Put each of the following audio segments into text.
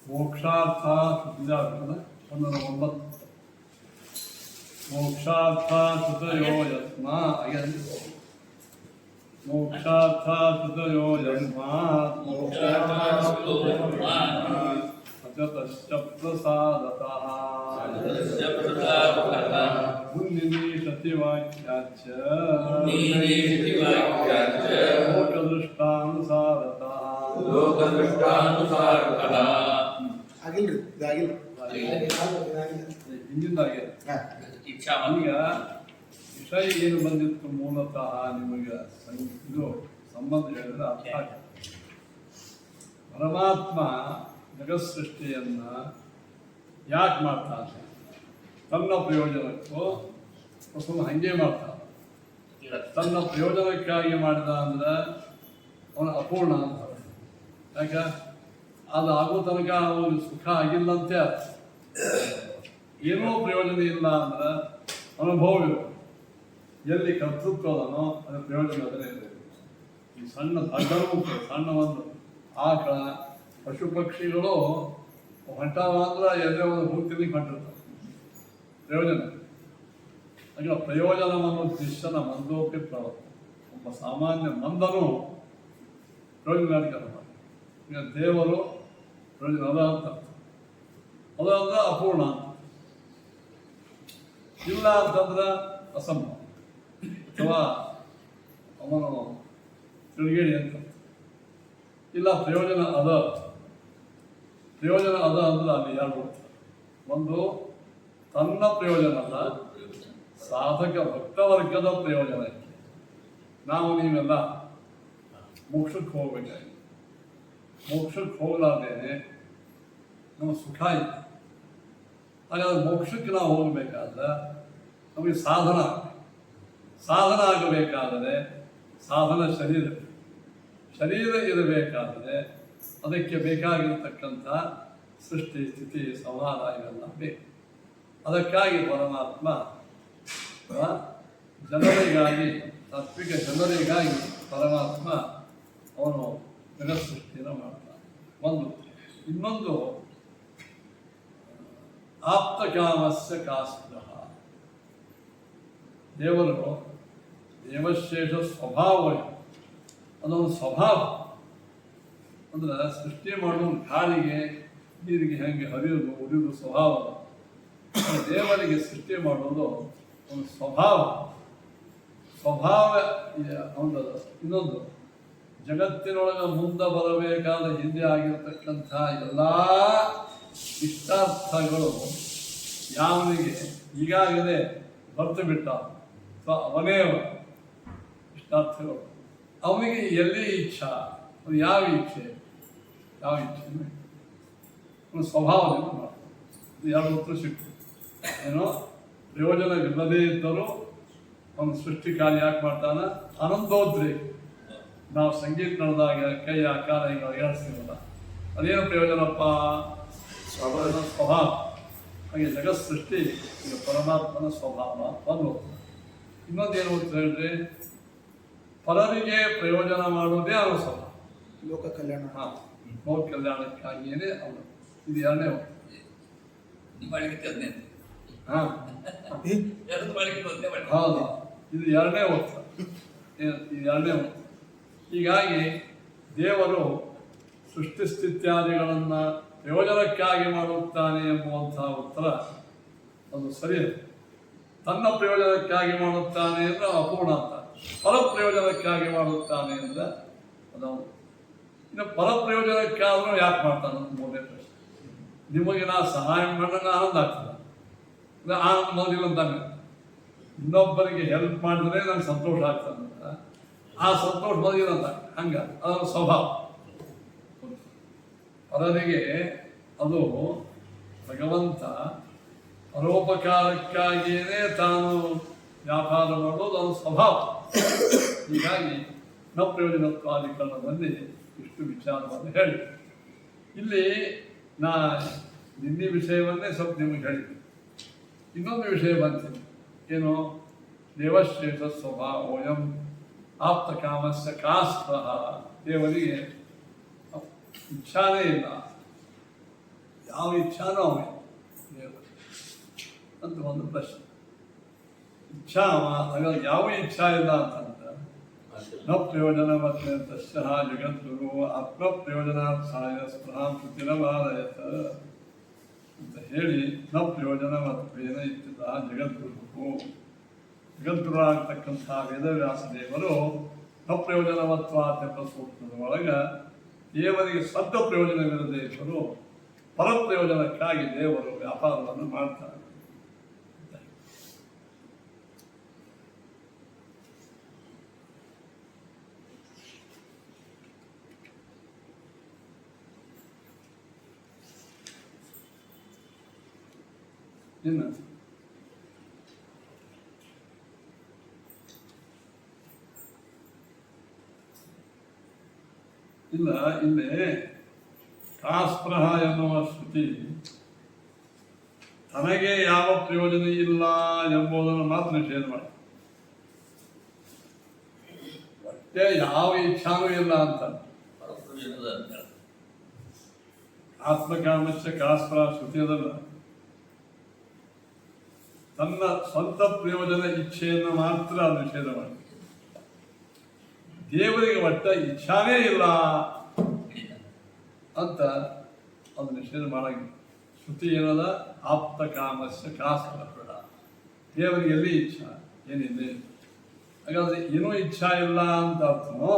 ಮೋಕ್ಷಾರ್ಥ ಶುದ್ಧಾಗ್ತದೆ 109 ಮೋಕ್ಷಾರ್ಥ ಶುದ್ಧಯೋ ಯಸ್ಮ ಮೋಕ್ಷಾರ್ಥ ಶುದ್ಧಯೋ ಯಸ್ಮಾತ್ ಅಜತಶ್ಚ ಪ್ರಸಾದತಃ ಮುನ್ನಿನೀಷತಿ ವಾಕ್ಯಾಚ್ಚ ಲೋಕದೃಷ್ಟಾನುಸಾರತಃ ಹಿಂದಿಂದಾಗೆ ಈಗ ವಿಷಯ ಏನು ಬಂದಿತ್ತು ಮೂಲತಃ ನಿಮಗೆ ಇದು ಸಂಬಂಧ ಹೇಳಿದ್ರೆ ಅರ್ಥ ಆಗುತ್ತೆ. ಪರಮಾತ್ಮ ಜಗತ್ ಸೃಷ್ಟಿಯನ್ನ ಯಾಕೆ ಮಾಡ್ತಾನೆ? ತನ್ನ ಪ್ರಯೋಜನಕ್ಕೂ ಸುಮ್ಮನೆ ಹಂಗೆ ಮಾಡ್ತಾನೆ. ತನ್ನ ಪ್ರಯೋಜನಕ್ಕಾಗಿ ಮಾಡಿದ ಅಂದ್ರೆ ಅವನ ಅಪೂರ್ಣ ಅಂತ. ಯಾಕೆ ಅದು ಆಗೋ ತನಕ ಅವನಿಗೆ ಸುಖ ಆಗಿಲ್ಲಂತೆ ಅರ್ಥ. ಏನೂ ಪ್ರಯೋಜನ ಇಲ್ಲ ಅಂದ್ರೆ ಅನುಭವ ಎಲ್ಲಿ ಕರ್ತೃತ್ವದನೋ ಅದರ ಪ್ರಯೋಜನ ಅದನ್ನೇ ಇರಬೇಕು. ಈ ಸಣ್ಣ ದಡ್ಡರೂ ಸಣ್ಣ ಒಂದು ಆಕಳ ಪಶು ಪಕ್ಷಿಗಳು ಹೊಂಟಾವ ಅಂದ್ರೆ ಎಲ್ಲೇ ಒಂದು ಭೂತಿಲಿ ಹೊಂಟಿರ್ತಾರೆ. ಪ್ರಯೋಜನ ಹಾಗೆ ಪ್ರಯೋಜನವನ್ನು ಶಿಷ್ಯನ ಮಂದೋಪಿ ಪ್ರವರ್ತ. ಒಬ್ಬ ಸಾಮಾನ್ಯ ಮಂದನು ಪ್ರಯೋಜನಕಾರಿ ಮಾಡಿ. ಈಗ ದೇವರು ಪ್ರಯೋಜನ ಅದ ಅಂತ ಅದ ಅಂದ್ರೆ ಅಪೂರ್ಣ ಅಂತ. ಇಲ್ಲ ಅಂತಂದ್ರೆ ಅಸಂಭವ ಅಥವಾ ಅವನು ತಿರುಗೇಡಿ ಅಂತ. ಇಲ್ಲ ಪ್ರಯೋಜನ ಅದ ಅಂದ್ರೆ ಅಲ್ಲಿ ಎರಡು ಹೋಗ್ತಾರೆ. ಒಂದು ತನ್ನ ಪ್ರಯೋಜನ ಅಲ್ಲ, ಸಾಧಕ ಭಕ್ತವರ್ಗದ ಪ್ರಯೋಜನಕ್ಕೆ. ನಾವು ನೀವೆಲ್ಲ ಮೋಕ್ಷಕ್ಕೆ ಹೋಗ್ಬೇಕಾಗಿ ಮೋಕ್ಷಕ್ಕೆ ಹೋಗಲಾರ್ದೇನೆ ನಮ್ಮ ಸುಖ ಇದೆ. ಹಾಗಾದ್ರೆ ಮೋಕ್ಷಕ್ಕೆ ನಾವು ಹೋಗಬೇಕಾದ್ರೆ ನಮಗೆ ಸಾಧನ ಆಗಬೇಕಾದರೆ ಸಾಧನ ಶರೀರ ಇರಬೇಕಾದರೆ ಅದಕ್ಕೆ ಬೇಕಾಗಿರ್ತಕ್ಕಂಥ ಸೃಷ್ಟಿ ಸ್ಥಿತಿ ಸಂಹಾರ ಇವೆಲ್ಲ ಬೇಕು. ಅದಕ್ಕಾಗಿ ಪರಮಾತ್ಮ ಜನರಿಗಾಗಿ, ತಾತ್ವಿಕ ಜನರಿಗಾಗಿ ಪರಮಾತ್ಮ ಅವನು ಜಗತ್ ಸೃಷ್ಟಿಯನ್ನು ಮಾಡ್ತಾನೆ. ಒಂದು ಇನ್ನೊಂದು ಆಪ್ತಕಾಮಸ್ಯ ಕಾಸ್ಪೃಹ. ದೇವರು ದೇವಶೇಷ ಸ್ವಭಾವ, ಅದೊಂದು ಸ್ವಭಾವ. ಅಂದ್ರೆ ಸೃಷ್ಟಿ ಮಾಡೋದು ಗಾಳಿಗೆ ನೀರಿಗೆ ಹೆಂಗೆ ಹರಿಯೋದು ಉರಿಯೋದು ಸ್ವಭಾವ. ದೇವರಿಗೆ ಸೃಷ್ಟಿ ಮಾಡೋದು ಒಂದು ಸ್ವಭಾವ ಒಂದು. ಇನ್ನೊಂದು ಜಗತ್ತಿನೊಳಗೆ ಮುಂದೆ ಬರಬೇಕಾದ ಹಿಂದೆ ಆಗಿರತಕ್ಕಂಥ ಎಲ್ಲ ಇಷ್ಟಾರ್ಥಗಳು ಯಾವನಿಗೆ ಈಗಾಗಲೇ ಬರ್ತು ಬಿಟ್ಟ ಅಥವಾ ಅವನೇ ಇಷ್ಟಾರ್ಥಗಳು, ಅವನಿಗೆ ಎಲ್ಲಿ ಇಚ್ಛಾ, ಅದು ಯಾವ ಇಚ್ಛೆ ಒಂದು ಸ್ವಭಾವದಿಂದ ಮಾಡ್ತಾನೆ. ಎರಡು ಉತ್ತರ ಸಿಕ್ತು. ಏನೋ ಪ್ರಯೋಜನವಿಲ್ಲದೇ ಇದ್ದರೂ ಅವನು ಸೃಷ್ಟಿ ಕಾರ್ಯ ಯಾಕೆ ಮಾಡ್ತಾನೆ? ಆನಂದೋದ್ರಿ. ನಾವು ಸಂಗೀತ ನಡೆದಾಗ ಕೈ ಆಕಾರ ಈಗ ಅಗಾಡಿಸ್ತೀವಲ್ಲ, ಅದೇನು ಪ್ರಯೋಜನಪ್ಪ? ಸ್ವಭಾವ. ಹಾಗೆ ಜಗತ್ ಸೃಷ್ಟಿ ಈಗ ಪರಮಾತ್ಮನ ಸ್ವಭಾವ ಒಂದು. ಇನ್ನೊಂದೇನು ಅಂತ ಹೇಳಿದ್ರೆ, ಪರರಿಗೆ ಪ್ರಯೋಜನ ಮಾಡೋದೇ ಅವನ ಸ್ವಭಾವ. ಲೋಕ ಕಲ್ಯಾಣ. ಲೋಕ ಕಲ್ಯಾಣಕ್ಕಾಗಿಯೇ ಅವನು. ಇದು ಎರಡನೇ ಹೌದು, ಇದು ಎರಡನೇ ಉತ್ತರ. ಹೀಗಾಗಿ ದೇವರು ಸೃಷ್ಟಿ ಸ್ಥಿತ್ಯಾದಿಗಳನ್ನು ಪ್ರಯೋಜನಕ್ಕಾಗಿ ಮಾಡುತ್ತಾನೆ ಎಂಬುವಂತಹ ಉತ್ತರ ಅದು ಸರಿ. ತನ್ನ ಪ್ರಯೋಜನಕ್ಕಾಗಿ ಮಾಡುತ್ತಾನೆ ಅಂದರೆ ಅಪೂರ್ಣ ಅಂತ. ಪರ ಪ್ರಯೋಜನಕ್ಕಾಗಿ ಮಾಡುತ್ತಾನೆ ಅಂದರೆ ಅದವನು. ಇನ್ನು ಪರ ಪ್ರಯೋಜನಕ್ಕಾದ್ರೂ ಯಾಕೆ ಮಾಡ್ತಾನೆ ಅಂತ ಮೂರನೇ ಪ್ರಶ್ನೆ. ನಿಮಗೆ ನಾ ಸಹಾಯ ಮಾಡಿದಾಗ ಆನಂದ ಆಗ್ತದೆ, ಆನಂದ ಮೊದಲಿಲ್ಲ ಅಂತಾನೆ. ಇನ್ನೊಬ್ಬರಿಗೆ ಹೆಲ್ಪ್ ಮಾಡಿದ್ರೆ ನಂಗೆ ಸಂತೋಷ ಆಗ್ತದೆ ಅಂತ, ಆ ಸಂತೋಷ ಮೊದಲಿಲ್ಲ ಅಂತ. ಹಂಗ ಅದರ ಸ್ವಭಾವ. ಪರರಿಗೆ ಅದು ಭಗವಂತ ಪರೋಪಕಾರಕ್ಕಾಗಿಯೇ ತಾನು ವ್ಯಾಪಾರ ಮಾಡೋದು ಅದು ಸ್ವಭಾವ. ಹೀಗಾಗಿ ನ ಪ್ರಯೋಜನತ್ವಾಧಿಕರಣದಲ್ಲಿ ಇಷ್ಟು ವಿಚಾರವನ್ನು ಹೇಳಿ, ಇಲ್ಲಿ ನಾ ನಿನ್ನೆ ವಿಷಯವನ್ನೇ ಸ್ವಲ್ಪ ನಿಮಗೆ ಹೇಳಿದ್ದೆ. ಇನ್ನೊಂದು ವಿಷಯ ಬಂತೀನಿ. ಏನು? ದೇವಶ್ರೇಷ್ಠ ಸ್ವಭಾವೋಯಂ ಆಪ್ತ ಕಾಮಸ್ಯ ಕಾಸ್ಪೃಹ. ದೇವರಿಗೆ ಇಚ್ಛಾನೇ ಇಲ್ಲ, ಯಾವ ಇಚ್ಛಾನೋ ಅವೇ ದೇವರು ಅಂತ ಒಂದು ಪ್ರಶ್ನೆ. ಇಚ್ಛಾ ಹಾಗಾಗಿ ಯಾವ ಇಚ್ಛಾ ಇಲ್ಲ ಅಂತಂದ್ರೆ ನ ಪ್ರಯೋಜನ ಮತ್ತೆ ತಸ್ಯ ಜಗದ್ಗುರು ಆತ್ಮ ಪ್ರಯೋಜನಾರ್ಥಾಯ ಸ್ಪೃಹಾಂ ಶ್ರುತಿರವಾದಯತ ಅಂತ ಹೇಳಿ ನ ಪ್ರಯೋಜನ ಮತ್ವೇನ ಇತ್ಯದ ಜಗದ್ಗುರು ಆಗ್ತಕ್ಕಂಥ ವೇದವ್ಯಾಸ ದೇವರು ನ ಪ್ರಯೋಜನವತ್ವಾತ್ ಎಂಬ ಸೂಕ್ತದ ಒಳಗೆ ದೇವರಿಗೆ ಸ್ವಂತ ಪ್ರಯೋಜನವಿರದೇ ಇದ್ದರೂ ಪರಪ್ರಯೋಜನಕ್ಕಾಗಿ ದೇವರು ವ್ಯಾಪಾರವನ್ನು ಮಾಡ್ತಾರೆ. ಇನ್ನು ಇಲ್ಲ ಇಲ್ಲಿ ಕಾಸ್ಪ್ರಹ ಎನ್ನುವ ಶ್ರುತಿ ತನಗೆ ಯಾವ ಪ್ರಯೋಜನ ಇಲ್ಲ ಎಂಬುದನ್ನು ಮಾತ್ರ ನಿಷೇಧ ಮಾಡಿ, ಒಟ್ಟೆ ಯಾವ ಇಚ್ಛಾನೂ ಇಲ್ಲ ಅಂತ ಆತ್ಮಕಾಮಶ್ಯ ಕಾಸ್ಪ್ರಹ ಶ್ರುತಿ ಅದಲ್ಲ. ತನ್ನ ಸ್ವಂತ ಪ್ರಯೋಜನ ಇಚ್ಛೆಯನ್ನು ಮಾತ್ರ ಅದು ನಿಷೇಧ ಮಾಡಿ, ದೇವರಿಗೆ ಒಟ್ಟ ಇಚ್ಛಾನೇ ಇಲ್ಲ ಅಂತ ಅದು ನಿಷೇಧ ಮಾಡಾಗಿದೆ. ಶ್ರುತಿ ಏನದ ಆಪ್ತ ಕಾಮಸ್ಯ ಕಾಸ್ಪರ, ದೇವರಿಗೆ ಎಲ್ಲಿ ಇಚ್ಛಾ ಏನಿದೆ. ಹಾಗಾದ್ರೆ ಏನೂ ಇಚ್ಛಾ ಇಲ್ಲ ಅಂತ ಅರ್ಥನೋ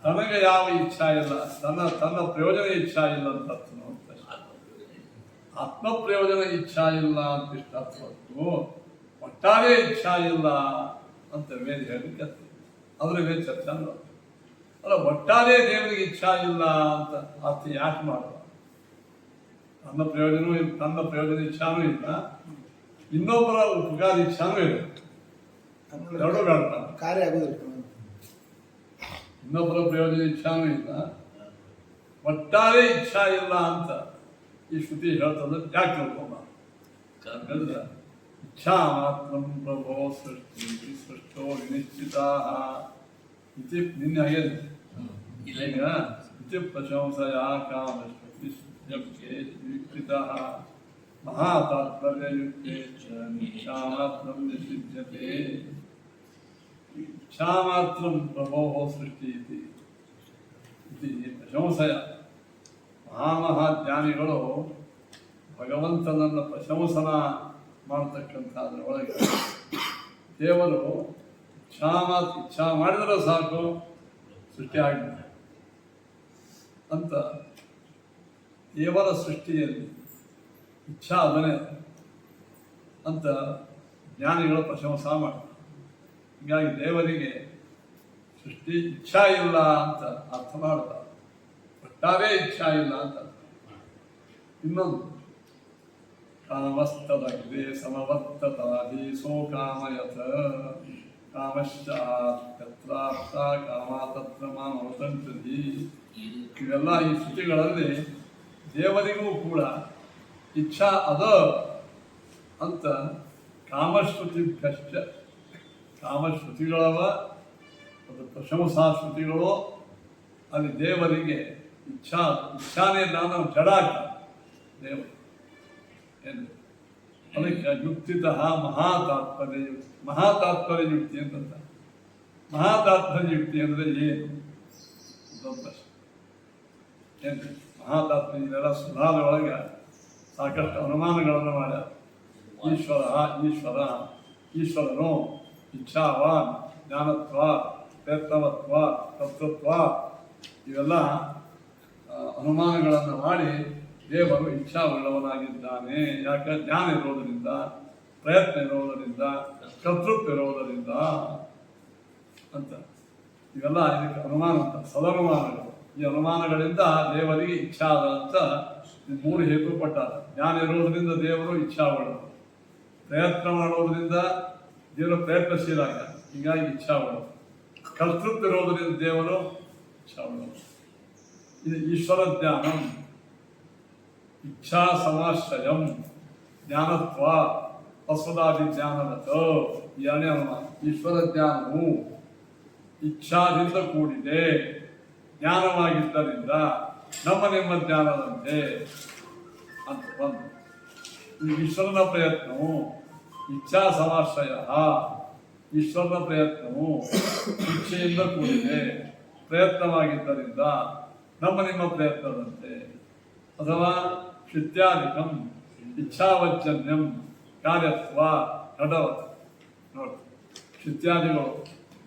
ತನಗೆ ಯಾವ ಇಚ್ಛಾ ಇಲ್ಲ, ತನ್ನ ಪ್ರಯೋಜನ ಇಚ್ಛಾ ಇಲ್ಲ ಅಂತ ಅರ್ಥನೋ. ಆತ್ಮ ಪ್ರಯೋಜನ ಇಚ್ಛಾ ಇಲ್ಲ ಅಂತ ಇಷ್ಟ ಅರ್ಥ ಹೊತ್ತು ಒಟ್ಟಾರೆ ಇಚ್ಛಾ ಇಲ್ಲ ಅಂತ ವೇದ ಹೇಳಿಕೆ ಅದ್ರ ವೇದ ಚರ್ಚೆ ಅಲ್ಲ. ಒಟ್ಟಾರೆ ದೇವರಿಗೆ ಇಚ್ಛಾ ಇಲ್ಲ ಅಂತ ಅರ್ಥ ಯಾಕೆ ಮಾಡುವ? ತನ್ನ ಪ್ರಯೋಜನ ಇಚ್ಛಾನೂ ಇಲ್ಲ, ಇನ್ನೊಬ್ಬರ ಉಪಕಾರ ಇಚ್ಛಾನೂ ಇಲ್ಲ, ಎರಡೂ ಬೇಡ. ಕಾರ್ಯ ಆಗುದಿಲ್ಲ. ಇನ್ನೊಬ್ಬರ ಪ್ರಯೋಜನ ಇಚ್ಛಾನೂ ಇಲ್ಲ, ಒಟ್ಟಾರೆ ಇಚ್ಛಾ ಇಲ್ಲ ಅಂತ ಈ ಶ್ರುತಿ ಹೇಳ್ತದೆ. ಯಾಕೆ ತಿಳ್ಕೊಂಬ ಹೇಳಿದ್ರೆ ಇಚ್ಛಾ ಮಾತ್ರ ಪ್ರಭೋ ಸೃಷ್ಟಿ ಸೃಷ್ಟೋ ವಿನಿಶ್ಚಿತ ಇತಿ ನಿನ್ನೆ ಆಗಿದೆ. ಈಗ ಇತಿ ಪ್ರಶಂಸಯ ಕಾಮಶ್ರುತಿ ಯುಕ್ತಿತ ಮಹಾತಾತ್ಪರ್ಯಯುಕ್ತೆ ಇಚ್ಛಾ ಮಾತ್ರ ನಿಷಿಧ್ಯತೆ. ಇಚ್ಛಾ ಮಾತ್ರ ಪ್ರಭೋ ಸೃಷ್ಟಿ ಇತಿ ಪ್ರಶಂಸಯ. ಮಹಾಮಹಾಜ್ಞಾನಿಗಳು ಭಗವಂತನನ್ನು ಪ್ರಶಂಸನ ಮಾಡತಕ್ಕಂಥದ್ರ ಒಳಗೆ ದೇವರು ಇಚ್ಛಾ ಮಾಡಿದರೆ ಸಾಕು ಸೃಷ್ಟಿ ಆಗಿದೆ ಅಂತ ದೇವರ ಸೃಷ್ಟಿಯಲ್ಲಿ ಇಚ್ಛಾ ಅದನ್ನೇ ಅಂತ ಜ್ಞಾನಿಗಳು ಪ್ರಶಂಸಾ ಮಾಡ್ತಾರೆ. ಹೀಗಾಗಿ ದೇವರಿಗೆ ಸೃಷ್ಟಿ ಇಚ್ಛಾ ಇಲ್ಲ ಅಂತ ಅರ್ಥ ಮಾಡ್ತಾರೆ, ಒಟ್ಟಾರೆ ಇಚ್ಛಾ ಇಲ್ಲ ಅಂತ. ಇನ್ನೊಂದು ಕಾಮಸ್ತದಗ್ರೆ ಸಮವರ್ತತಾದಿ ಸೋ ಕಾಮಯತ ಕಾಮಶ್ಚಾತ್ರಾರ್ಥ ಕಾಮಾತತ್ರ ಮಾಮವತಂತ್ರದಿ. ಇವೆಲ್ಲ ಈ ಶ್ರುತಿಗಳಲ್ಲಿ ದೇವರಿಗೂ ಕೂಡ ಇಚ್ಛಾ ಅದ ಅಂತ ಕಾಮಶ್ರುತಿಭ್ಯಶ್ಚ, ಕಾಮಶ್ರುತಿಗಳವ ಅದು ಪ್ರಶಂಸಾ ಶ್ರುತಿಗಳು. ಅಲ್ಲಿ ದೇವರಿಗೆ ಇಚ್ಛಾನೇ ನಾವು ಜಡ ದೇವರು ಏನು ಅದಕ್ಕೆ ಯುಕ್ತಿತಃ ಮಹಾತಾತ್ಪರ್ಯ ಯುಕ್ತಿ ಅಂತ. ಮಹಾತಾತ್ಪರ್ಯ ಯುಕ್ತಿ ಅಂದರೆ ಏನು ಏನು ಮಹಾತಾತ್ಪರ್ಯ? ಇದೆಲ್ಲ ಸುಧಾರ ಒಳಗೆ ಸಾಕಷ್ಟು ಅನುಮಾನಗಳನ್ನು ಮಾಡ್ಯಾರ. ಈಶ್ವರನು ಇಚ್ಛಾವಾನ್, ಜ್ಞಾನತ್ವ, ಪ್ರಯತ್ನವತ್ವ, ಕರ್ತೃತ್ವ ಇವೆಲ್ಲ ಅನುಮಾನಗಳನ್ನು ಮಾಡಿ ದೇವರು ಇಚ್ಛಾವುಳ್ಳವನಾಗಿದ್ದಾನೆ. ಯಾಕೆ? ಜ್ಞಾನ ಇರೋದರಿಂದ, ಪ್ರಯತ್ನ ಇರೋದರಿಂದ, ಕರ್ತೃತ್ವ ಇರೋದರಿಂದ ಅಂತ. ಇವೆಲ್ಲ ಇದಕ್ಕೆ ಅನುಮಾನ ಅಂತ, ಸದನುಮಾನಗಳು. ಈ ಅನುಮಾನಗಳಿಂದ ದೇವರಿಗೆ ಇಚ್ಛಾ ಅದ ಅಂತ ಮೂರು ಹೇತು ಕೊಟ್ಟಾರ. ಜ್ಞಾನ ಇರೋದರಿಂದ ದೇವರು ಇಚ್ಛಾವುಳ್ಳವರು, ಪ್ರಯತ್ನ ಮಾಡೋದ್ರಿಂದ ದೇವರು ಪ್ರಯತ್ನಶೀಲ ಆಗ್ತಾನೆ, ಹೀಗಾಗಿ ಇಚ್ಛಾವುಳ್ಳವರು, ಕರ್ತೃತ್ವ ಇರೋದರಿಂದ ದೇವರು ಇಚ್ಛಾವುಳ್ಳವರು. ಇದು ಈಶ್ವರ ಜ್ಞಾನಂ ಇಚ್ಛಾ ಸಮಾಶ್ರಯಂ ಜ್ಞಾನತ್ವ ಅಸ್ವದಾದಿ ಜ್ಞಾನವತ. ಎರಡನೇ ಅನುಮಾನ, ಈಶ್ವರ ಜ್ಞಾನವು ಇಚ್ಛಾದಿಂದ ಕೂಡಿದೆ, ಜ್ಞಾನವಾಗಿದ್ದರಿಂದ ನಿಮ್ಮ ಜ್ಞಾನದಂತೆ ಅಂತ ಒಂದು. ಈಶ್ವರನ ಪ್ರಯತ್ನವು ಇಚ್ಛಾ ಸಮಾಶ್ರಯ, ಈಶ್ವರನ ಪ್ರಯತ್ನವು ಇಚ್ಛೆಯಿಂದ ಕೂಡಿದೆ, ಪ್ರಯತ್ನವಾಗಿದ್ದರಿಂದ ನಿಮ್ಮ ಪ್ರಯತ್ನದಂತೆ. ಅಥವಾ ಶಿತ್ಯಾಧಿಕಂ ಇಚ್ಛಾವಜ್ಜನ್ಯಂ ಕಾರ್ಯತ್ವ ಘಟವತ್. ನೋಡಿ, ಶಿತ್ಯಾದಿಗಳು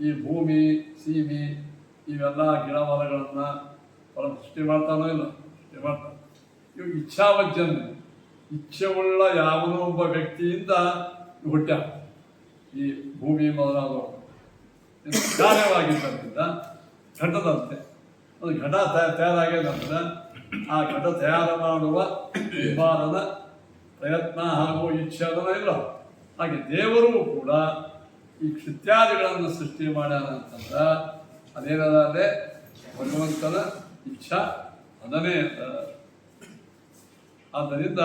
ಈ ಭೂಮಿ ಸೀಮಿ ಇವೆಲ್ಲ ಗಿಡ ಮರಗಳನ್ನು ಸೃಷ್ಟಿ ಮಾಡ್ತಾನೋ ಇಲ್ಲ, ಸೃಷ್ಟಿ ಮಾಡ್ತಾನೆ. ಇವು ಇಚ್ಛಾವಜ್ಜನ್ಯ, ಇಚ್ಛೆಯುಳ್ಳ ಯಾವನೋ ಒಬ್ಬ ವ್ಯಕ್ತಿಯಿಂದ ಹುಟ್ಟ ಈ ಭೂಮಿ ಮೊದಲಾದವು ಕಾರ್ಯವಾಗಿದ್ದರಿಂದ ಘಟದಂತೆ. ಒಂದು ಘಟ ತಯಾರಾಗಿದ್ದಂದ್ರೆ ಆ ಘಟ ತಯಾರು ಮಾಡುವ ಕುಂಬಾರನ ಪ್ರಯತ್ನ ಹಾಗೂ ಇಚ್ಛೆ ಅದನ್ನ ಇಲ್ಲ. ಹಾಗೆ ದೇವರು ಕೂಡ ಈ ಕ್ಷಿತ್ಯಾದಿಗಳನ್ನು ಸೃಷ್ಟಿ ಮಾಡ್ಯಾನ ಅಂತಂದ್ರೆ ಅದೇನದೇ ಭಗವಂತನ ಇಚ್ಛಾ ಅದನ್ನೇ. ಆದ್ದರಿಂದ